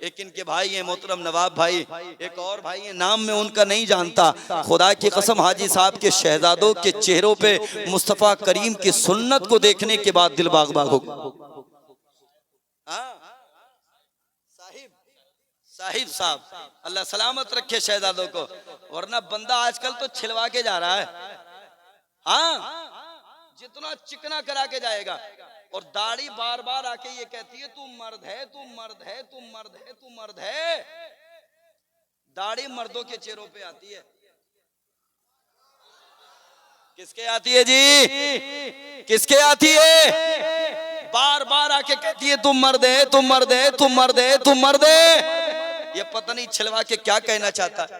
एक इनके भाई हैं मोहतरम नवाब भाई, एक और भाई है, नाम में उनका नहीं जानता। खुदा की कसम हाजी साहब के शहजादों के चेहरों पे मुस्तफा करीम की सुन्नत को देखने के बाद दिल बाग बाग हो गया। साहिब अल्लाह सलामत रखे शहजादों को, वरना बंदा आजकल तो छिलवा के जा रहा है। हाँ, जितना चिकना करा के जाएगा। और दाढ़ी बार बार आके ये कहती है, तू मर्द है, तू मर्द है, तू मर्द है, तू मर्द है। दाढ़ी मर्दों के चेहरों पे आती है, किसके आती है जी? किसके आती है? बार बार आके कहती है, तू मर्द है, तू मर्द है, तू मर्द है, तू मर्द है। ये पता नहीं छिलवा के क्या कहना चाहता है,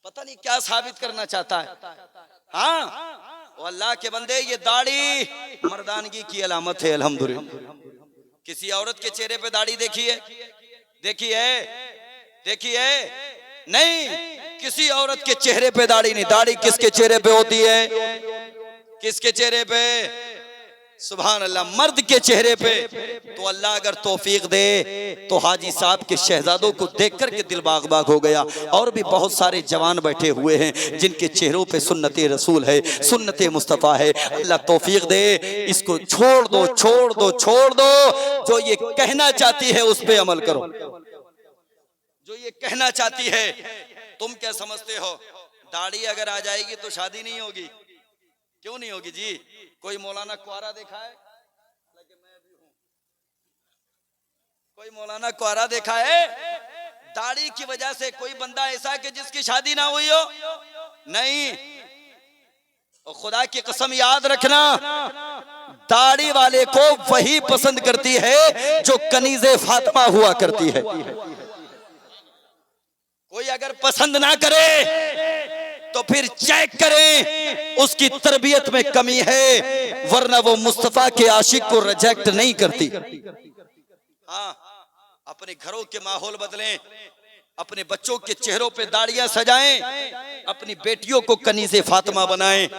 पता नहीं क्या साबित करना चाहता है। हाँ, अल्लाह के बंदे, ये दाढ़ी मर्दानगी की अलामत है। अल्हम्दुलिल्लाह। किसी औरत के चेहरे पे दाढ़ी देखी है? देखी है? देखी है? नहीं, किसी औरत के चेहरे पे दाढ़ी नहीं। दाढ़ी किसके चेहरे पे होती है? किसके चेहरे पे? सुभान अल्लाह, मर्द के चेहरे पे। तो अल्लाह अगर तौफीक दे तो हाजी साहब के शहजादों को देख करके दिल बाग बाग हो गया। और भी बहुत सारे जवान बैठे हुए हैं जिनके चेहरों पे सुन्नत रसूल है, सुन्नत मुस्तफ़ा है। अल्लाह तौफीक दे, इसको छोड़ दो, छोड़ दो, छोड़ दो। जो ये कहना चाहती है उस पे अमल करो। जो ये कहना चाहती है, तुम क्या समझते हो? दाढ़ी अगर आ जाएगी तो शादी नहीं होगी? क्यों नहीं होगी जी? कोई मौलाना कुआरा देखा है? मैं भी हूं। कोई मौलाना कुआरा देखा है? दाढ़ी की वजह से कोई बंदा ऐसा है कि जिसकी शादी ना हुई हो? नहीं। और खुदा की कसम याद रखना, दाढ़ी वाले को वही पसंद करती है जो कनीज़े फातिमा हुआ करती है। कोई अगर पसंद ना करे तो फिर चेक करें, उसकी तरबियत में कमी है, वरना वो मुस्तफा के आशिक को रिजेक्ट नहीं करती। हाँ, अपने घरों के माहौल बदलें, अपने बच्चों के चेहरों पे दाढ़ियां सजाएं, अपनी बेटियों को कनीज़े फातिमा बनाएं,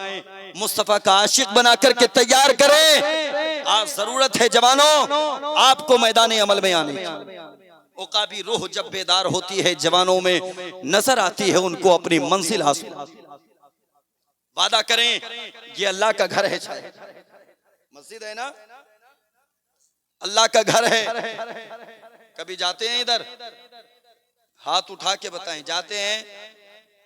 मुस्तफा का आशिक बना करके तैयार करें। आज जरूरत है जवानों, आपको मैदान अमल में आने। उकाबी रूह जब बेदार होती है जवानों में, नजर आती है उनको अपनी मंजिल हासिल। वादा करें, ये अल्लाह का घर है, मस्जिद है ना, अल्लाह का घर है। कभी जाते हैं इधर? हाथ उठा के बताएं, जाते हैं?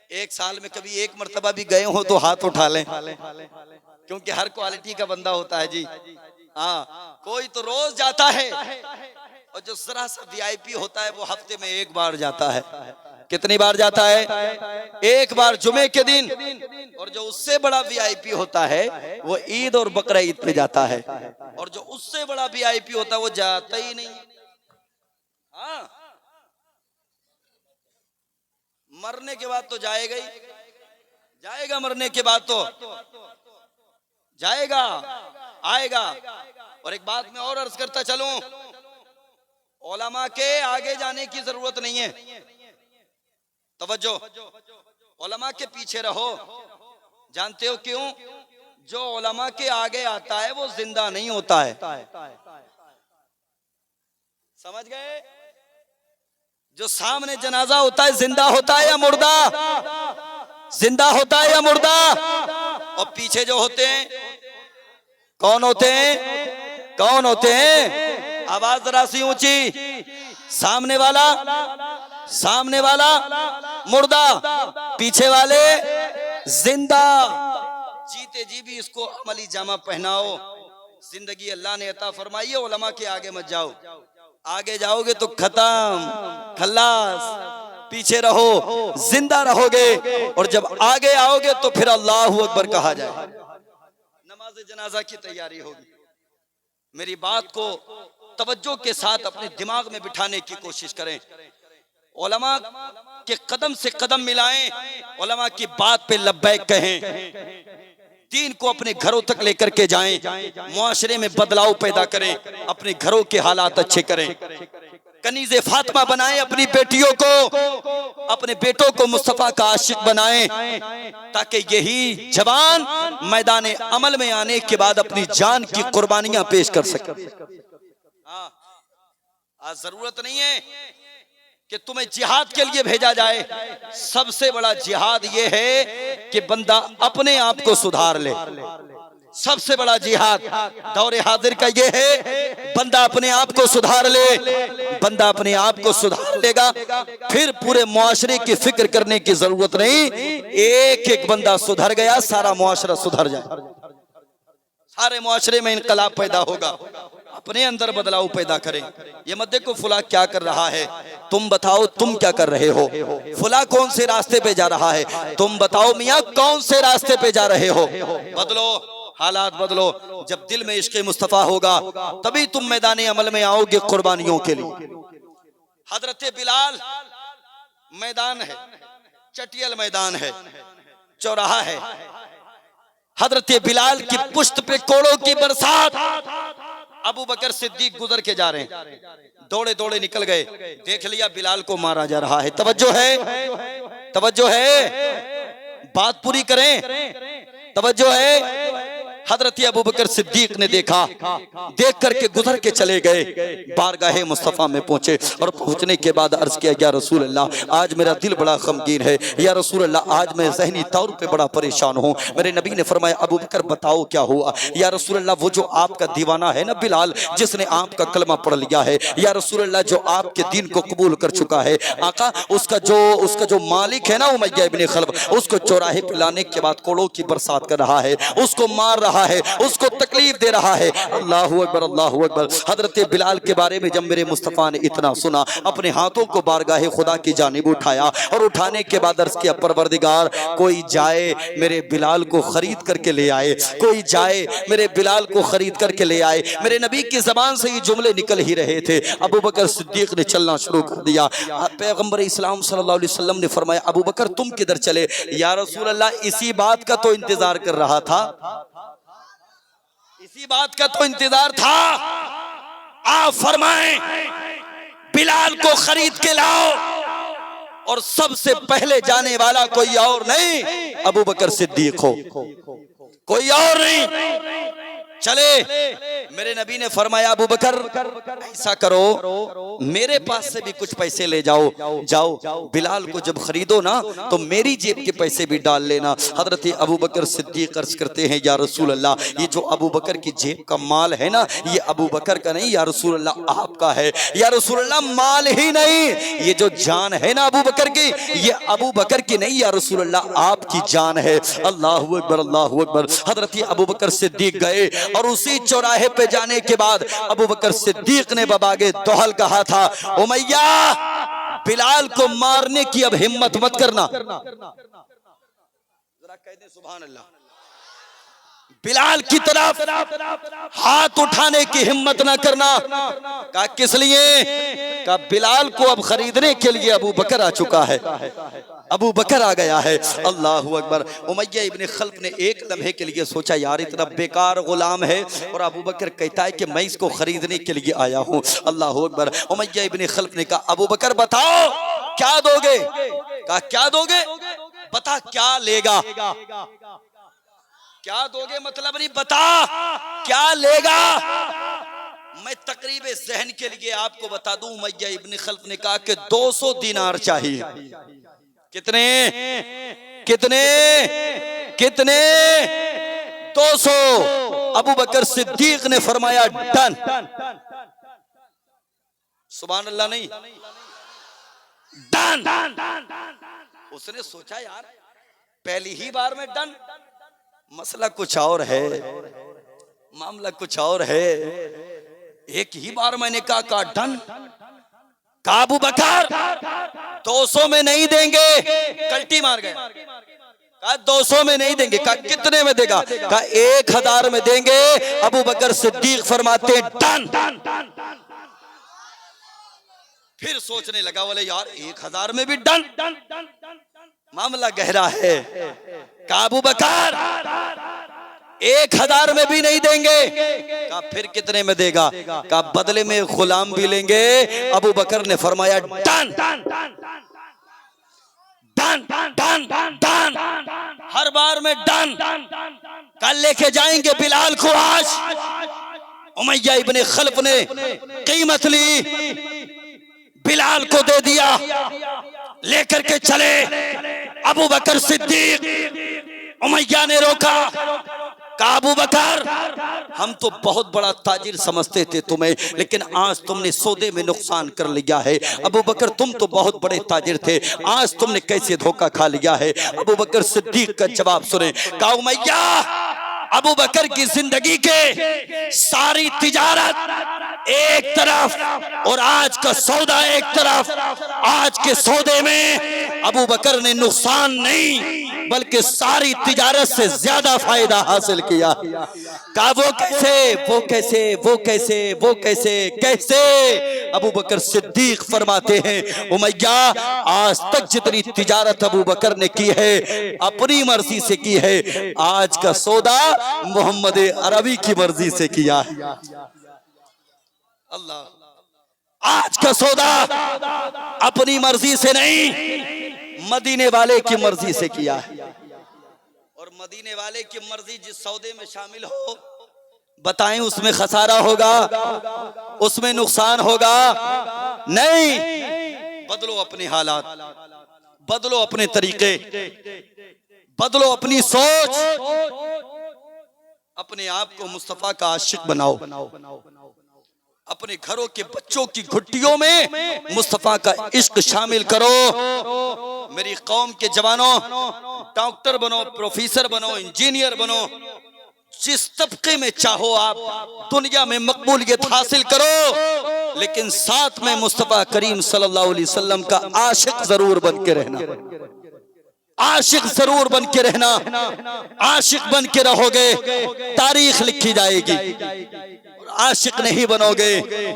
एक साल में कभी एक मर्तबा भी गए हो तो हाथ उठा लें, क्योंकि हर क्वालिटी का बंदा होता है जी। हाँ, कोई तो रोज जाता है और जो जरा सा वीआईपी होता है वो हफ्ते में एक बार जाता है। कितनी बार जाता है? एक बार जुमे के दिन। और जो उससे बड़ा वीआईपी होता है वो ईद और बकरा ईद पे जाता है, और जो उससे बड़ा वीआईपी होता है वो जाता ही नहीं। हाँ, मरने के बाद तो जाएगा ही जाएगा, मरने के बाद तो जाएगा, आएगा। और एक बात मैं और अर्ज करता चलूं, उलमा के आगे जाने की जरूरत नहीं है। तवज्जो, उलमा के पीछे रहो। जानते हो क्यों? जो उलमा के आगे आता है वो जिंदा नहीं होता है। समझ गए? जो सामने जनाजा होता है जिंदा होता है या मुर्दा? जिंदा होता है या मुर्दा? और पीछे जो होते हैं कौन होते हैं? कौन होते हैं? आवाज जरा सी ऊंची। सामने वाला मुर्दा, पीछे वाले जिंदा। जीते जी भी इसको अमली जामा पहनाओ। जिंदगी अल्लाह ने अता फरमाई है, उलमा के आगे मत जाओ। आगे जाओगे तो खत्म, खल्लास। पीछे रहो, जिंदा रहोगे। और जब आगे आओगे तो फिर अल्लाहू अकबर कहा जाए, नमाज जनाजा की तैयारी होगी। मेरी बात को तवज्जो के साथ अपने दिमाग में बिठाने की कोशिश करें। उलमा के कदम से कदम मिलाएं, उलमा की बात पे लब्बैक कहें, दीन को अपने घरों तक लेकर के जाएं, मुआशरे में बदलाव पैदा करें, अपने घरों के हालात अच्छे करें। कनीज़े फातिमा बनाएं अपनी बेटियों को, अपने बेटों को मुस्तफा का आशिक बनाएं, ताकि यही जवान मैदान अमल में आने के बाद अपनी जान की कुर्बानियां पेश कर सकें। आज जरूरत नहीं है कि तुम्हें जिहाद के लिए भेजा जाए। सबसे बड़ा जिहाद यह है कि बंदा अपने आप को सुधार ले। सबसे बड़ा जिहाद दौरे हाजिर का ये है, बंदा अपने आप को सुधार ले। बंदा अपने आप को सुधार लेगा, फिर पूरे मुआशरे की फिक्र करने की जरूरत नहीं। एक एक बंदा सुधर गया, सारा मुआशरा सुधर जाए, सारे मुआशरे में इनकलाब पैदा होगा। अपने अंदर बदलाव पैदा करें। ये मत देखो फुला क्या कर रहा है, तुम बताओ तुम क्या कर रहे हो। फुला कौन से रास्ते पे जा रहा है, तुम बताओ मियाँ कौन से रास्ते पे जा रहे हो। बदलो, हालात बदलो। जब दिल में इश्क़ मुस्तफ़ा होगा तभी तुम मैदान अमल में आओगे कुर्बानियों के लिए। हजरत बिलाल मैदान है, चटियल मैदान है, चौराहा है। हजरत बिलाल की पुश्त पे कोड़ों की बरसात। अबू बकर सिद्दीक गुजर के जा रहे हैं, दौड़े दौड़े निकल गए, देख लिया बिलाल को मारा जा रहा है। तवज्जो है, तवज्जो है, बात पूरी करें, तवज्जो है। हजरत अबू बकर सिद्दीक ने देखा, देख करके गुजर के चले गए, बारगाहे मुस्तफ़ा में पहुंचे और पहुंचने के बाद अर्ज किया, या रसूल अल्लाह आज मेरा दिल बड़ा गमगीन है, या रसूल अल्लाह आज मैं ज़हनी तौर पे बड़ा परेशान हूँ। मेरे नबी ने फरमाया, अबू बकर बताओ क्या हुआ। या रसूल अल्लाह वो जो आपका दीवाना है ना बिलाल, जिसने आपका कलमा पढ़ लिया है, या रसूल अल्लाह जो आपके दीन को कबूल कर चुका है, आका उसका जो मालिक है ना उमय्या इब्न खल्फ, उसको चौराहे पे लाने के बाद कोड़ों की बरसात कर रहा है, उसको मार रहा है, उसको तकलीफ दे रहा है। अल्लाहू अकबर, अल्लाहू अकबर। हजरत बिलाल के बारे में जब मेरे मुस्तफ़ा ने इतना सुना, अपने हाथों को बारगाहे खुदा की जानिब उठाया और उठाने के बाद अर्ज़ किया, परवरदिगार कोई जाए मेरे बिलाल को खरीद करके ले आए, कोई जाए मेरे बिलाल को खरीद करके ले आए। मेरे नबी की जबान से ये जुमले निकल ही रहे थे। अबू बकर सिद्दीक ने चलना शुरू कर दिया। पैगंबर इस्लाम सल्लल्लाहु अलैहि वसल्लम ने फरमाया, अबू बकर तुम किधर चले। या रसूल अल्लाह इसी बात का तो इंतजार कर रहा था, इसी बात का तो इंतजार था। आप फरमाएं बिलाल को खरीद के लाओ, और सबसे पहले जाने वाला कोई और नहीं अबू बकर सिद्दीक हो, कोई और नहीं। चले मेरे नबी ने फरमाया, अबू बकर ऐसा करो मेरे पास से भी कुछ पैसे ले जाओ, जाओ बिलाल को जब खरीदो ना तो मेरी जेब के पैसे भी डाल लेना। हजरत अबू बकर सिद्दीक अर्ज करते हैं, या रसूल अल्लाह ये जो अबू बकर की जेब का माल है ना, ये अबू बकर का नहीं, या रसूल अल्लाह आपका है। या रसूल अल्लाह माल ही नहीं, ये जो जान है ना अबू बकर की, ये अबू बकर की नहीं, या रसूल अल्लाह आपकी जान है। अल्लाहू अकबर, अल्लाहू अकबर। हजरत अबू बकर सिद्दीक गए और उसी चौराहे पे जाने के बाद अबू बकर सिद्दीक ने बबागे दोहल कहा था, उमैया बिलाल को मारने की अब हिम्मत मत करना। जरा कह दे सुभान अल्लाह। बिलाल की तरफ हाथ उठाने की हिम्मत ना करना। कहा किस लिए? कहा बिलाल को अब खरीदने के लिए अबू बकर आ चुका है, अबू बकर आ गया है। अल्लाह अकबर। उमैया इब्न खल्फ ने एक लम्हे के लिए सोचा यार इतना बेकार गुलाम है और अबू बकर कहता है कि मैं इसको खरीदने के लिए आया हूँ। अल्लाह अकबर। उमैया इब्न खल्फ ने कहा अबू बकर बताओ क्या दोगे? कहा क्या दोगे? बता क्या लेगा? क्या दोगे मतलब नहीं, बता क्या लेगा? मैं तकरीब ज़हन के लिए आपको बता दूं, उमैया इब्न खल्फ ने कहा कि 200 दिनार चाहिए। कितने कितने कितने? 200। अबू बकर सिद्दीक ने फरमाया डन। सुभान अल्लाह नहीं, डन। उसने सोचा यार पहली ही बार में डन, मसला कुछ और है, मामला कुछ और है। एक ही बार मैंने कहा डन। अबू बकर 200 में नहीं देंगे, कल्टी मार गए। कहा 200 में नहीं देंगे। कहा कितने में देगा? कहा 1000 में देंगे। अबू बकर सिद्दीक फरमाते डन। फिर सोचने लगा बोले यार 1000 में भी डन, मामला गहरा है। कहा अबू बकर 1000 में भी नहीं देंगे। कहा फिर कितने में देगा? कहा बदले में गुलाम भी लेंगे। अबू बकर ने फरमाया डन डन डन डन, हर बार में डन। कल लेके जाएंगे बिलाल को आज। उमैया इब्न खल्फ ने कीमत ली, बिलाल को दे दिया, लेकर के चले। अबू बकर सिद्दीक, उमैया ने रोका। कहा अबू बकर हम तो बहुत बड़ा ताजिर समझते थे तुम्हें, लेकिन आज तुमने सौदे में नुकसान कर लिया है। अबू बकर तुम तो बहुत बड़े ताजिर थे, आज तुमने कैसे धोखा खा लिया है? अबू बकर सिद्दीक का जवाब सुने। कहा उमैया अबू बकर की जिंदगी के सारी तिजारत एक तरफ और आज का सौदा एक तरफ। आज के सौदे में अबू बकर ने नुकसान नहीं बल्कि सारी तिजारत से ज्यादा फायदा हासिल किया। कहा वो कैसे, वो कैसे, वो कैसे, वो कैसे, कैसे? अबू बकर सिद्दीक फरमाते हैं उमैया आज तक जितनी तिजारत अबू बकर ने की है अपनी मर्जी से की है, आज का सौदा मोहम्मद अरबी की मर्जी से किया है। अल्लाह, आज का सौदा अपनी मर्जी से नहीं मदीने वाले की मर्जी से किया है। और मदीने वाले की मर्जी जिस सौदे में शामिल हो, बताएं उसमें खसारा होगा, उसमें नुकसान होगा? नहीं। बदलो अपने हालात, बदलो अपने तरीके, बदलो अपनी सोच, अपने आप को मुस्तफा का आशिक बनाओ। अपने घरों के बच्चों की घुट्टियों में मुस्तफा का इश्क शामिल करो। मेरी कौम के जवानों, डॉक्टर बनो, प्रोफेसर बनो, इंजीनियर बनो, जिस तबके में चाहो आप दुनिया में मकबूलियत हासिल करो, लेकिन साथ में मुस्तफा करीम सल्लल्लाहु अलैहि वसल्लम का आशिक जरूर बन के रहना। आशिक जरूर बन के रहना। आशिक बन के रहोगे तारीख लिखी जाएगी। आशिक नहीं बनोगे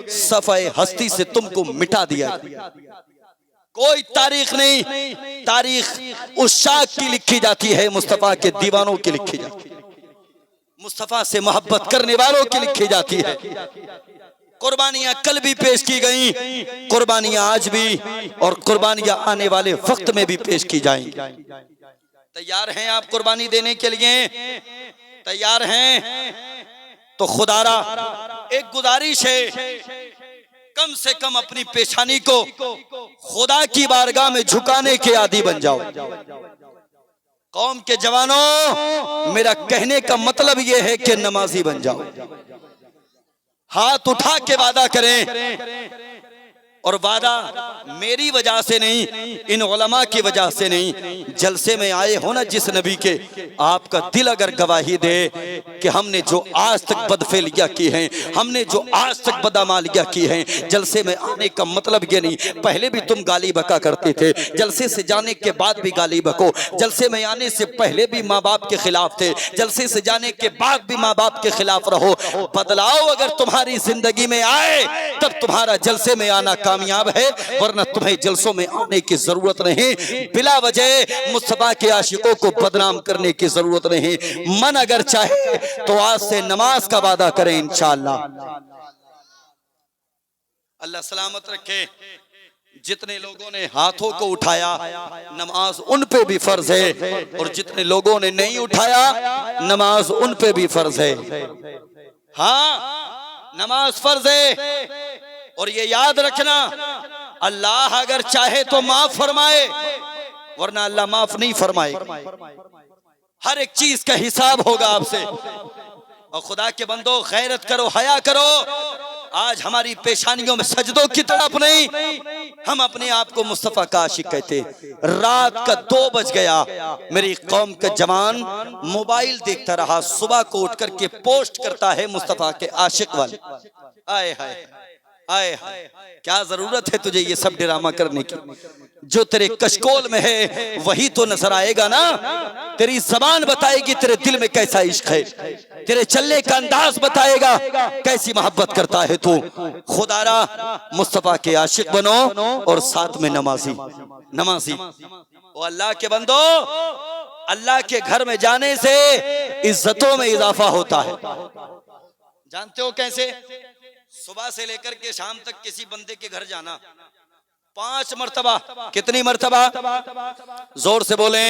सफाए हस्ती से तुमको मिटा दिया। कोई तारीख नहीं, तारीख उस शाख की लिखी जाती है, मुस्तफा के दीवानों की लिखी जाती है, मुस्तफा से मोहब्बत करने वालों की लिखी जाती है। कुर्बानियां कल भी पेश की गई, कुर्बानियां आज भी और कुर्बानियां आने वाले वक्त में भी पेश की जाएंगी। तैयार हैं आप कुर्बानी देने के लिए? तैयार हैं? तो खुदारा एक गुजारिश है, कम से कम अपनी पेशानी को खुदा की बारगाह में झुकाने के आदी बन जाओ। कौम के जवानों, मेरा कहने का मतलब यह है कि नमाजी बन जाओ। हाथ उठा के वादा करें और वादा मेरी वजह से नहीं, इन उलमा की वजह से नहीं, जलसे में आए हो ना जिस नबी के, आपका दिल अगर गवाही दे कि हमने जो आज तक बदफेलियाँ की हैं, हमने जो आज तक बदअमालियाँ की हैं, जलसे में आने का मतलब ये नहीं पहले भी तुम गाली बका करते थे, जलसे से जाने के बाद भी गाली बको, जलसे में आने से पहले भी माँ बाप के खिलाफ थे, जलसे से जाने के बाद भी माँ बाप के खिलाफ रहो। बदलाव अगर तुम्हारी जिंदगी में आए तब तुम्हारा जलसे में आना कामयाब है, वरना तुम्हें जलसों में आने की जरूरत नहीं। बिला वजह मुस्तफा के आशिकों को बदनाम करने की जरूरत नहीं। मन अगर चाहे तो आज से नमाज का वादा करें इंशाअल्लाह। अल्लाह सलामत रखे। जितने लोगों ने हाथों को उठाया नमाज उन पे भी फर्ज है, और जितने लोगों ने नहीं उठाया नमाज उन पे भी फर्ज है। हाँ, नमाज फर्ज है। और ये याद रखना, अल्लाह अगर चाहे तो माफ फरमाए, वरना अल्लाह माफ नहीं फरमाए। हर एक चीज का हिसाब होगा आपसे। और खुदा के बंदो, गैरत करो, हया करो। आज हमारी पेशानियों में सजदों की तड़प नहीं, हम अपने आप को मुस्तफा का आशिक कहते। रात का 2 बज गया, मेरी कौम का जवान मोबाइल देखता रहा, सुबह को उठ करके पोस्ट करता है मुस्तफा के आशिक वाले। आए हाय आए हाय, क्या जरूरत है तुझे ये सब ड्रामा करने की? जो तेरे कशकोल में है वही तो नजर आएगा ना। तेरी जबान बताएगी तेरे दिल में कैसा इश्क है, तेरे चलने का अंदाज बताएगा कैसी मोहब्बत करता है तू। खुदारा मुस्तफा के आशिक बनो और साथ में नमाजी। नमाजी ओ अल्लाह के बंदो, अल्लाह के घर में जाने से इज्जतों में इजाफा होता है। जानते हो कैसे? सुबह से लेकर के शाम तक किसी बंदे के घर जाना 5 मर्तबा। कितनी मर्तबा? जोर से बोले,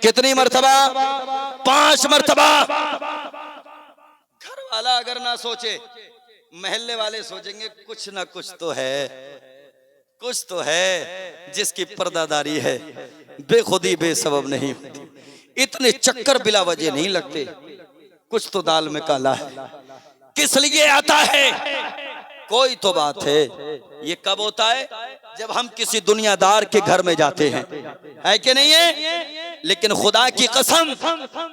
कितनी मर्तबा? 5 मर्तबा। घर वाला अगर ना सोचे, महल्ले वाले सोचेंगे कुछ ना कुछ तो है, कुछ तो है जिसकी पर्दादारी है। बेखुदी बेसबब नहीं होती, इतने चक्कर बिला वजह नहीं लगते। कुछ तो दाल में काला है, किस लिए आता है? कोई तो बात है। ये कब होता है? जब हम किसी दुनियादार के घर में जाते हैं, है कि नहीं है? लेकिन खुदा की कसम,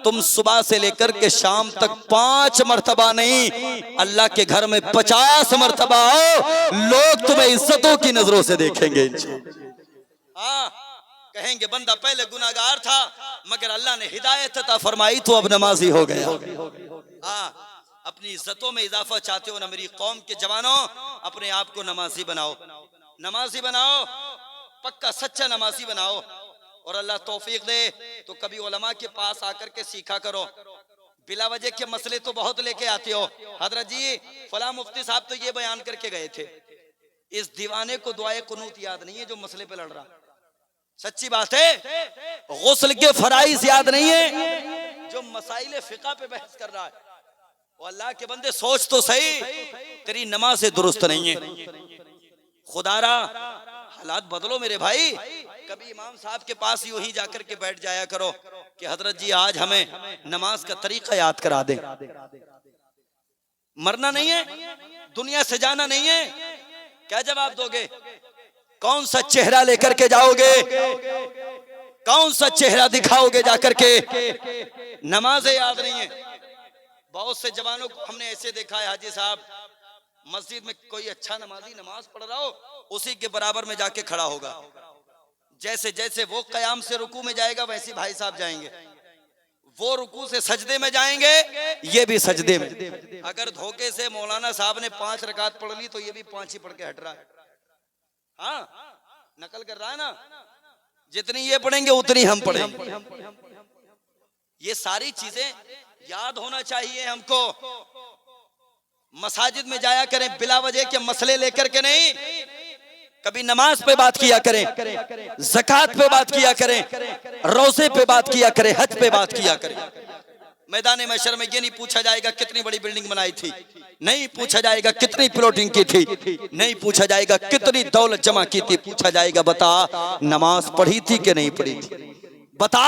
तुम सुबह से लेकर के शाम तक 5 मर्तबा नहीं, अल्लाह के घर में 50 मर्तबा आओ, लोग तुम्हें इज्जतों की नजरों से देखेंगे। हाँ, कहेंगे बंदा पहले गुनाहगार था मगर अल्लाह ने हिदायत अता फरमाई तो अब नमाजी हो गया। हाँ, अपनी इज्जतों में इजाफा चाहते हो ना मेरी कौम के जवानों, अपने आप को नमाजी बनाओ। नमाजी बनाओ, पक्का सच्चा नमाजी बनाओ। और अल्लाह तौफीक दे तो कभी उलमा के पास आकर के सीखा करो। बिला वजह के मसले तो बहुत लेके आते हो। हजरत जी फला मुफ्ती साहब तो ये बयान करके गए थे। इस दीवाने को दुआए कुनूत याद नहीं है जो मसले पे लड़ रहा। सच्ची बात है। गुस्ल के फराइज याद नहीं है जो मसाइल फिका पे बहस कर रहा है। वो अल्लाह के बंदे सोच तो सही, तेरी नमाज से दुरुस्त नहीं है। खुदारा हालात बदलो मेरे भाई। कभी इमाम साहब के पास यूं ही जाकर के बैठ जाया करो कि हजरत जी आज हमें नमाज का तरीका याद करा दें। मरना नहीं है, दुनिया से जाना नहीं है। क्या जवाब दोगे? कौन सा चेहरा लेकर के जाओगे? कौन सा चेहरा दिखाओगे जाकर के? नमाज याद नहीं है। बहुत से जवानों को हमने ऐसे देखा है, हाजी साहब मस्जिद में कोई अच्छा नमाजी नमाज पढ़ रहा हो, उसी के बराबर में जाके खड़ा होगा। जैसे जैसे वो कयाम से रुकू में जाएगा वैसे भाई साहब जाएंगे। वो रुकू से सजदे में जाएंगे, ये भी सजदे में। अगर धोखे से मौलाना साहब ने 5 रकात पढ़ ली तो ये भी 5 ही पढ़ के हट रहा है। हाँ, नकल कर रहा है ना। जितनी ये पढ़ेंगे उतनी हम पढ़ेंगे। ये सारी चीजें याद होना चाहिए हमको। मसाजिद में जाया करें बिला वजह के मसले लेकर के नहीं। कभी नमाज पे बात किया करें, ज़कात पे बात किया करें, रोज़े पे बात किया करें, हज पे बात किया करें। मैदान महशर में ये नहीं पूछा जाएगा कितनी बड़ी बिल्डिंग बनाई थी, नहीं पूछा जाएगा कितनी प्लॉटिंग की थी, नहीं पूछा जाएगा कितनी दौलत जमा की थी। पूछा जाएगा बता नमाज पढ़ी थी कि नहीं पढ़ी थी, बता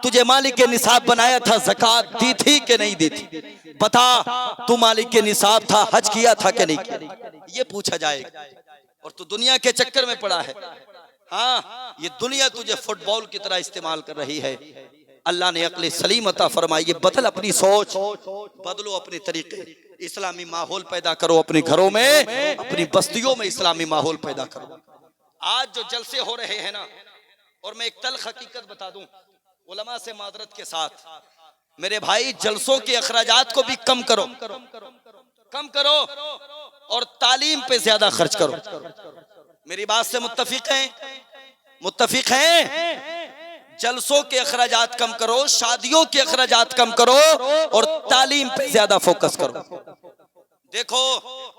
तुझे मालिक के निसाब बनाया था ज़कात दी थी कि नहीं दी थी, बता तू मालिक के निसाब था हज किया था कि नहीं किया। ये पूछा जाएगा। और तू दुनिया के चक्कर में पड़ा है। हाँ, ये दुनिया तुझे फुटबॉल की तरह इस्तेमाल कर रही है। अल्लाह ने अक्ल सलीम अता फरमाई है, बदल अपनी सोच, बदलो अपने तरीके, इस्लामी माहौल पैदा करो अपने घरों में, अपनी बस्तियों में इस्लामी माहौल पैदा करो। आज जो जलसे हो रहे हैं ना, और मैं एक तल्ख हकीकत बता दूं उलमा से मादरत के साथ, मेरे भाई जलसों के अखराजात को भी कम करो, कम करो और तालीम पे ज्यादा खर्च करो। मेरी बात से मुत्तफिक हैं? मुत्तफिक हैं? जलसों के अखराजात कम करो, शादियों के अखराजात कम करो और तालीम पे ज्यादा फोकस करो। देखो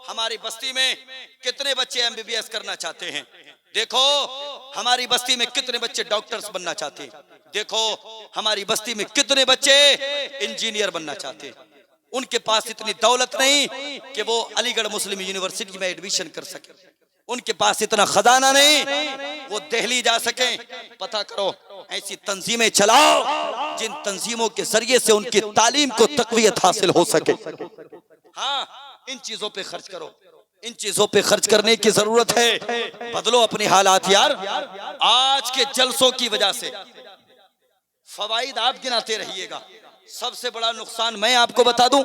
हमारी बस्ती में कितने बच्चे एमबीबीएस करना चाहते हैं, देखो हमारी बस्ती में कितने बच्चे डॉक्टर्स बनना चाहते हैं, देखो हमारी बस्ती में कितने बच्चे इंजीनियर बनना चाहते हैं। उनके पास इतनी दौलत नहीं कि वो अलीगढ़ मुस्लिम यूनिवर्सिटी में एडमिशन कर सके, उनके पास इतना खजाना नहीं वो दिल्ली जा सके। पता करो, ऐसी तंजीमें चलाओ जिन तंजीमों के जरिए से उनकी तालीम को तकवीयत हासिल हो सके। हाँ, इन चीजों पे खर्च करो, इन चीजों पे खर्च करने की जरूरत है। बदलो अपने हालात यार। आज के जलसों की वजह से फवाइद आप गिनाते रहिएगा, सबसे बड़ा नुकसान मैं आपको बता दूं,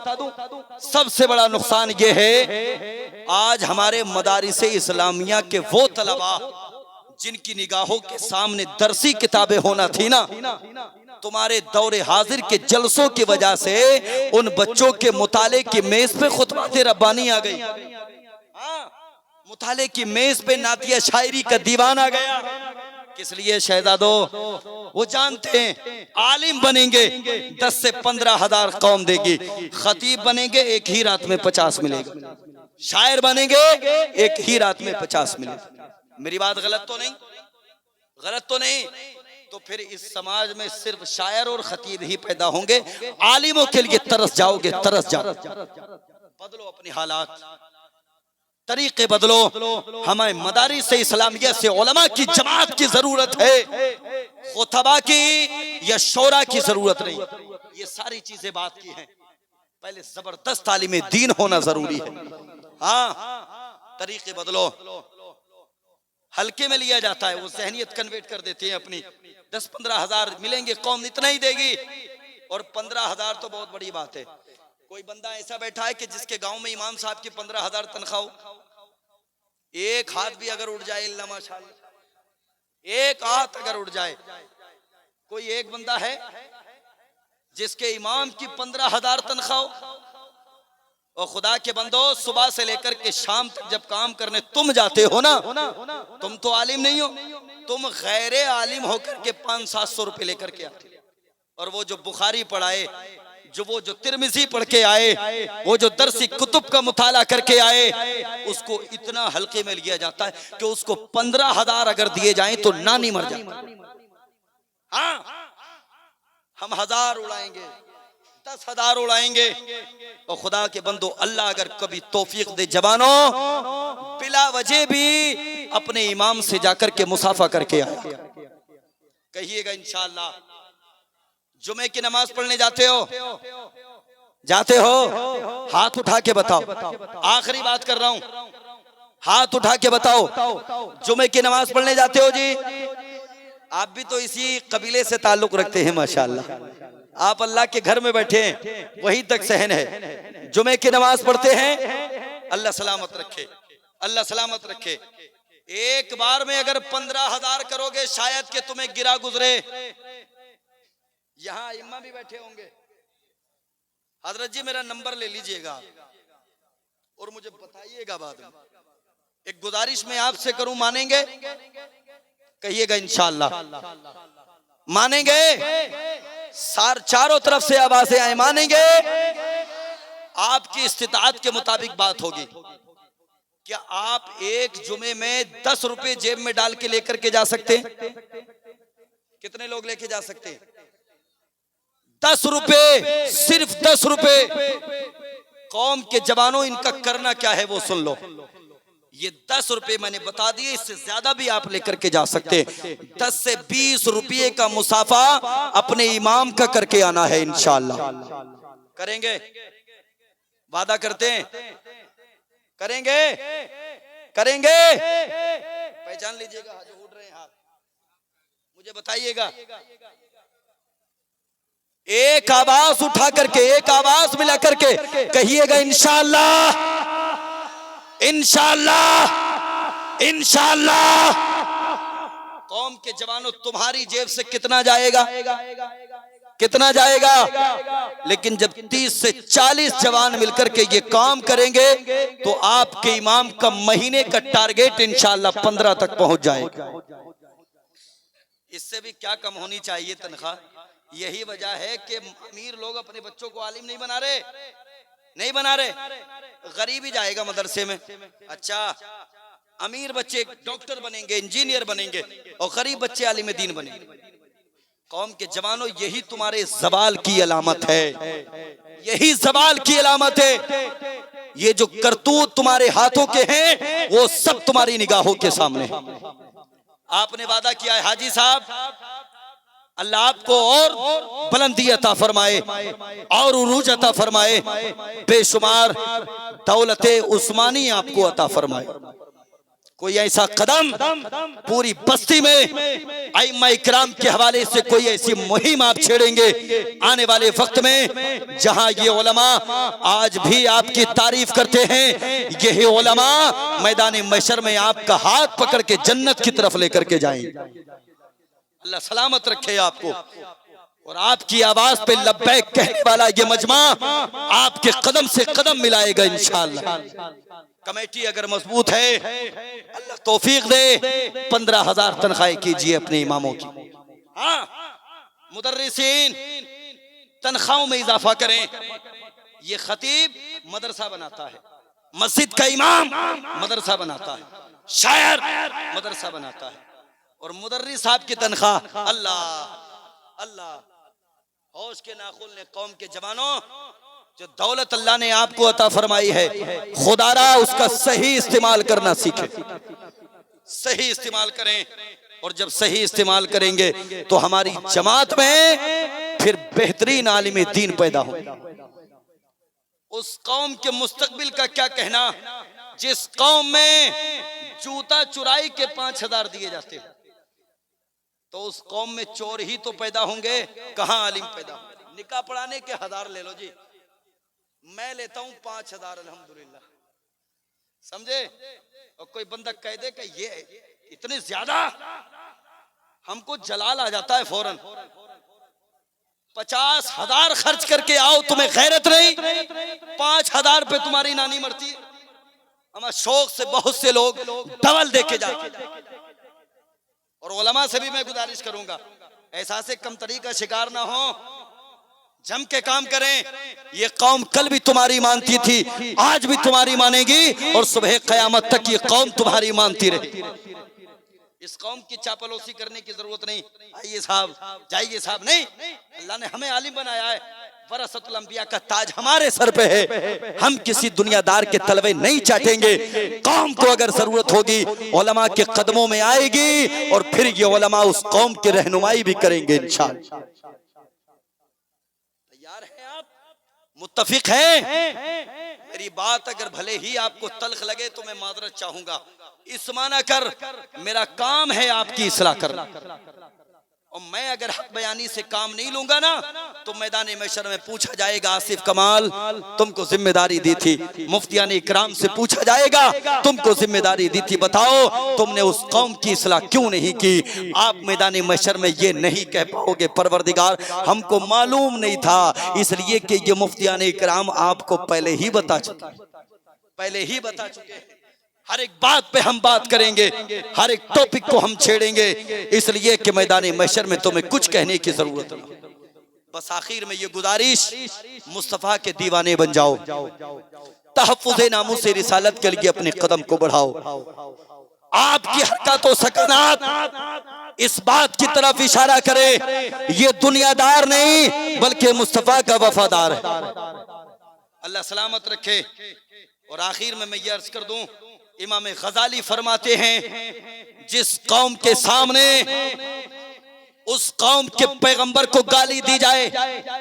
सबसे बड़ा नुकसान ये है आज हमारे मदारिस इस्लामिया के वो तलबा जिनकी निगाहों के सामने दरसी किताबें होना थी ना, तुम्हारे दौरे हाजिर के जलसों की वजह से उन बच्चों के मुताले की मेज पे खुतबाते रब्बानी आ गई। मुताले की मेज पे नातिया शायरी का दीवान आ गया। किस लिए शहजादो? वो जानते हैं आलिम बनेंगे 10 से 15 हजार कौम देगी, खतीब बनेंगे एक ही रात में 50 मिलेगा, शायर बनेंगे एक ही रात में 50 मिलेगा। मेरी बात गलत तो नहीं? गलत तो नहीं? तो फिर इस समाज में सिर्फ शायर और खतीब ही पैदा होंगे, आलिमों के लिए तरस जाओगे, तरस जाओ। बदलो अपनी हालात, तरीके बदलो। हमें मदारिस से इस्लामिया से उलमा की जमात की जरूरत है, खुतबा की या शोरा की जरूरत नहीं। ये सारी चीजें बात की हैं, पहले जबरदस्त तालीम दीन होना जरूरी है। हाँ, तरीके बदलो। हल्के में लिया जाता है, वो जहनियत कन्वर्ट कर देते हैं अपनी। 10-15 हजार मिलेंगे, कौम इतना ही देगी, और 15 हजार तो बहुत बड़ी बात है। कोई बंदा ऐसा बैठा है कि जिसके गांव में इमाम साहब की 15 हजार तनख्वाह हो, एक हाथ भी अगर उड़ जाए, अल्लाह माशाल्लाह, एक हाथ अगर उड़ जाए, कोई एक बंदा है जिसके इमाम की 15 हजार तनख्वाह हो। और खुदा के बंदो, सुबह से लेकर के शाम तक जब काम करने तुम जाते हो ना, तुम तो आलिम नहीं हो, तुम गैर आलिम होकर के 500-700 रुपए लेकर के आते। और वो जो बुखारी पढ़ाए, वो जो तिरमिजी पढ़ के आए, वो जो दरसी कुतुब का मुताला करके आए, उसको इतना हल्के में लिया जाता है कि उसको 15 हजार अगर दिए जाएं तो नानी मर जाए। हाँ, हम 1000 उड़ाएंगे, 10 हजार उड़ाएंगे। और खुदा के बंदो, अल्लाह अगर कभी तौफीक दे जवानों, बिला वजह भी अपने इमाम से जाकर के मुसाफा करके आए, कहिएगा इंशाअल्लाह। जुमे की नमाज पढ़ने जाते हो? जाते हो? हाथ उठा के बताओ, आखिरी बात कर रहा हूं, हाथ उठा के बताओ, जुमे की नमाज पढ़ने जाते हो जी? आप भी तो इसी कबीले से ताल्लुक रखते हैं माशाअल्लाह। आप अल्लाह के घर में बैठे हैं, वहीं तक सहन है, जुमे की नमाज पढ़ते हैं। अल्लाह सलामत रखे, अल्लाह सलामत रखे। एक बार में अगर 15 हजार करोगे, शायद कि तुम्हें गिरा गुजरे। यहाँ इमाम भी बैठे होंगे। हजरत जी मेरा नंबर ले लीजिएगा और मुझे बताइएगा बाद में। एक गुजारिश मैं आपसे करूं, मानेंगे? कहिएगा इंशाअल्लाह। मानेंगे? चारों तरफ से आवाजें आए, मानेंगे? आपकी इस्तिताअत के मुताबिक बात होगी। क्या आप एक जुमे में 10 रुपए जेब में डाल के लेकर के जा सकते हैं? कितने लोग लेके जा सकते हैं? 10 रुपए, सिर्फ 10 रुपए। कौम के जवानों, इनका करना क्या है वो सुन लो। ये 10 रुपए मैंने बता दिए, इससे ज्यादा भी आप लेकर के जा सकते हैं। 10 से 20 रुपये का मुसाफा अपने इमाम का करके आना है इंशाअल्लाह। करेंगे? वादा करते हैं? करेंगे? करेंगे? पहचान लीजिएगा, जो उठ रहे हैं हाथ मुझे बताइएगा। एक आवाज उठा करके, एक आवाज मिला करके कहिएगा इंशाअल्लाह, इंशाअल्लाह, इंशाअल्लाह। कौम के जवानों, तुम्हारी जेब से कितना जाएगा? कितना जाएगा? लेकिन जब 30 से 40 जवान मिलकर के ये काम करेंगे तो आपके इमाम का महीने का टारगेट इंशाअल्लाह 15 तक पहुंच जाएगा। इससे भी क्या कम होनी चाहिए तनख्वाह? यही वजह है कि अमीर लोग अपने बच्चों को आलिम नहीं बना रहे, नहीं बना रहे। गरीब ही जाएगा मदरसे में। अच्छा, अमीर बच्चे डॉक्टर बनेंगे, इंजीनियर बनेंगे, और गरीब बच्चे आलिम दीन बनेंगे। कौम के जवानों, यही तुम्हारे ज़वाल की अलामत है, यही ज़वाल की अलामत है। ये जो करतूत तुम्हारे हाथों के हैं वो सब तुम्हारी निगाहों के सामने है। आपने वादा किया है हाजी साहब, अल्लाह आपको और बुलंदी अता फरमाए और उरूज अता फरमाए, बेशुमार दौलते उस्मानी आपको अता फरमाए। कोई ऐसा कदम पूरी बस्ती में आइम्मा इकराम के हवाले से कोई ऐसी मुहिम आप छेड़ेंगे आने वाले वक्त में, जहां ये उलमा आज भी आपकी तारीफ करते हैं, यही उलमा मैदान महशर में आपका हाथ पकड़ के जन्नत की तरफ लेकर के जाएंगे। अल्लाह सलामत रखे आपको, और आपकी आवाज पे लब्बैक कहने वाला ये मजमा आपके कदम से कदम मिलाएगा इंशाअल्लाह। कमेटी अगर मजबूत है, अल्लाह तौफीक दे, 15,000 तनख्वाहें कीजिए अपने इमामों की। हाँ, मुदर्रिसीन तनख्वाहों में इजाफा करें। ये खतीब मदरसा बनाता है, मस्जिद का इमाम मदरसा बनाता है, शायर मदरसा बनाता है, और मुदर्रिस साहब की तनख्वाह अल्लाह अल्लाह। होश के नाखुन ने कौम के जवानों, जो दौलत अल्लाह ने आपको अता फरमाई है, खुदारा उसका सही इस्तेमाल करना सीखें, सही इस्तेमाल करें। और जब सही इस्तेमाल करेंगे तो हमारी जमात में फिर बेहतरीन आलिम दीन पैदा हो। उस कौम के मुस्तकबिल का क्या कहना जिस कौम में जूता चुराई के 5,000 दिए जाते हैं, तो उस कौम में चोर ही तो पैदा होंगे, कहां आलिम पैदा होंगे। निकाह पढ़ाने के 1000 ले लो जी, मैं लेता हूं 5,000 अल्हम्दुलिल्लाह, समझे। और कोई बंदा कह दे कि ये इतने ज्यादा, हमको जलाल आ जाता है फौरन। 50,000 खर्च करके आओ, तुम्हें गैरत नहीं? 5,000 पे तुम्हारी नानी मरती। हमारे शौक से बहुत से लोग डबल देके जाते। और उलमा से भी मैं गुजारिश करूंगा, एहसास कमतरी का शिकार ना हो, जम के काम करें। ये कौम कल भी तुम्हारी मानती थी, आज भी तुम्हारी मानेगी, और सुबह कयामत तक ये कौम तुम्हारी मानती रहेगी। इस कौम की चापलूसी करने की जरूरत नहीं। आइए साहब, जाइए साहब, नहीं। अल्लाह ने हमें आलिम बनाया है, वरसतुल अंबिया का ताज हमारे सर पे है। हम किसी दुनियादार के तलवे नहीं चाटेंगे। कौम को अगर जरूरत होगी उलमा के कदमों में आएगी, और फिर ये उलमा उस कौम की रहनुमाई भी करेंगे इंशाअल्लाह। तैयार हैं आप? मुत्तफिक हैं? मेरी बात अगर भले ही आपको तल्ख लगे तो मैं माजरत चाहूंगा। इस माना कर मेरा काम है आपकी इस्लाह करना, और मैं अगर हक बयानी से काम नहीं लूंगा ना, तो मैदान महशर में पूछा जाएगा, आसिफ कमाल तुमको जिम्मेदारी दी थी, मुफ्तियान इकराम से पूछा जाएगा, तुमको जिम्मेदारी दी थी, बताओ तुमने उस कौम की इस्लाह क्यों नहीं की। आप मैदान महशर में ये नहीं कह पाओगे, परवरदिगार हमको मालूम नहीं था, इसलिए कि ये मुफ्तियान इकराम आपको पहले ही बता चुके, पहले ही बता चुके हैं। हर एक बात पे हम बात करेंगे, हर एक टॉपिक को हम छेड़ेंगे, इसलिए कि मैदान महशर में तुम्हें कुछ कहने की जरूरत नहीं। बस आखिर में ये गुजारिश, मुस्तफा के दीवाने बन जाओ, तहफ्फुज़े नामूस रिसालत के लिए अपने कदम को बढ़ाओ। आपकी हरकत और सकनात इस बात की तरफ इशारा करे, ये दुनियादार नहीं बल्कि मुस्तफा का वफादार है। अल्लाह सलामत रखे। और आखिर में मैं ये अर्ज कर दूं, इमाम गजाली फरमाते हैं, जिस कौम के सामने उस कौम के पैगंबर को गाली दी जाए,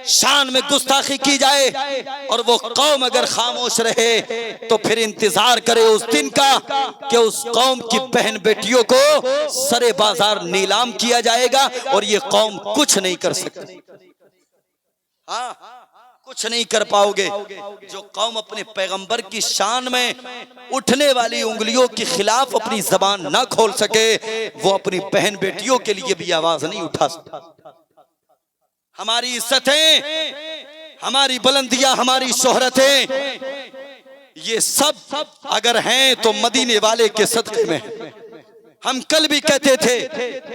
शान में गुस्ताखी की जाए, और वो कौम अगर खामोश रहे तो फिर इंतजार करे उस दिन का कि उस कौम की बहन बेटियों को सरे बाजार नीलाम किया जाएगा और ये कौम कुछ नहीं कर सकती। हाँ, कुछ नहीं कर पाओगे। जो कौम अपने पैगंबर की शान में उठने वाली उंगलियों के खिलाफ अपनी जबान ना खोल सके, वो अपनी बहन बेटियों के लिए भी आवाज नहीं उठा सकता। हमारी इज्जतें, हमारी बुलंदियां, हमारी शोहरतें, ये सब अगर हैं तो मदीने वाले के सदक़े में। हम कल भी कहते थे,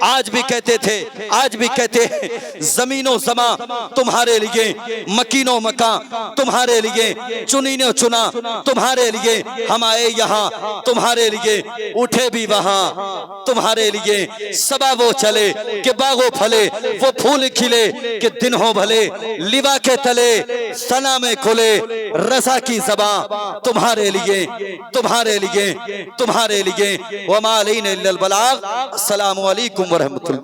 आज भी कहते थे, आज भी कहते हैं, जमीनो जमा तुम्हारे लिए, मकीनो मका तुम्हारे लिए, चुनीनो चुना तुम्हारे लिए, हम आए यहाँ तुम्हारे लिए, उठे भी वहाँ तुम्हारे लिए। सबा वो चले कि बागो फले, वो फूल खिले कि दिन हो भले, लिबा के तले सना में खुले, रसा की ज़बां तुम्हारे लिए, तुम्हारे लिए, तुम्हारे लिए। वमा अलैना इल्लल बलाग। अस्सलामु अलैकुम व रहमतुल्लाह।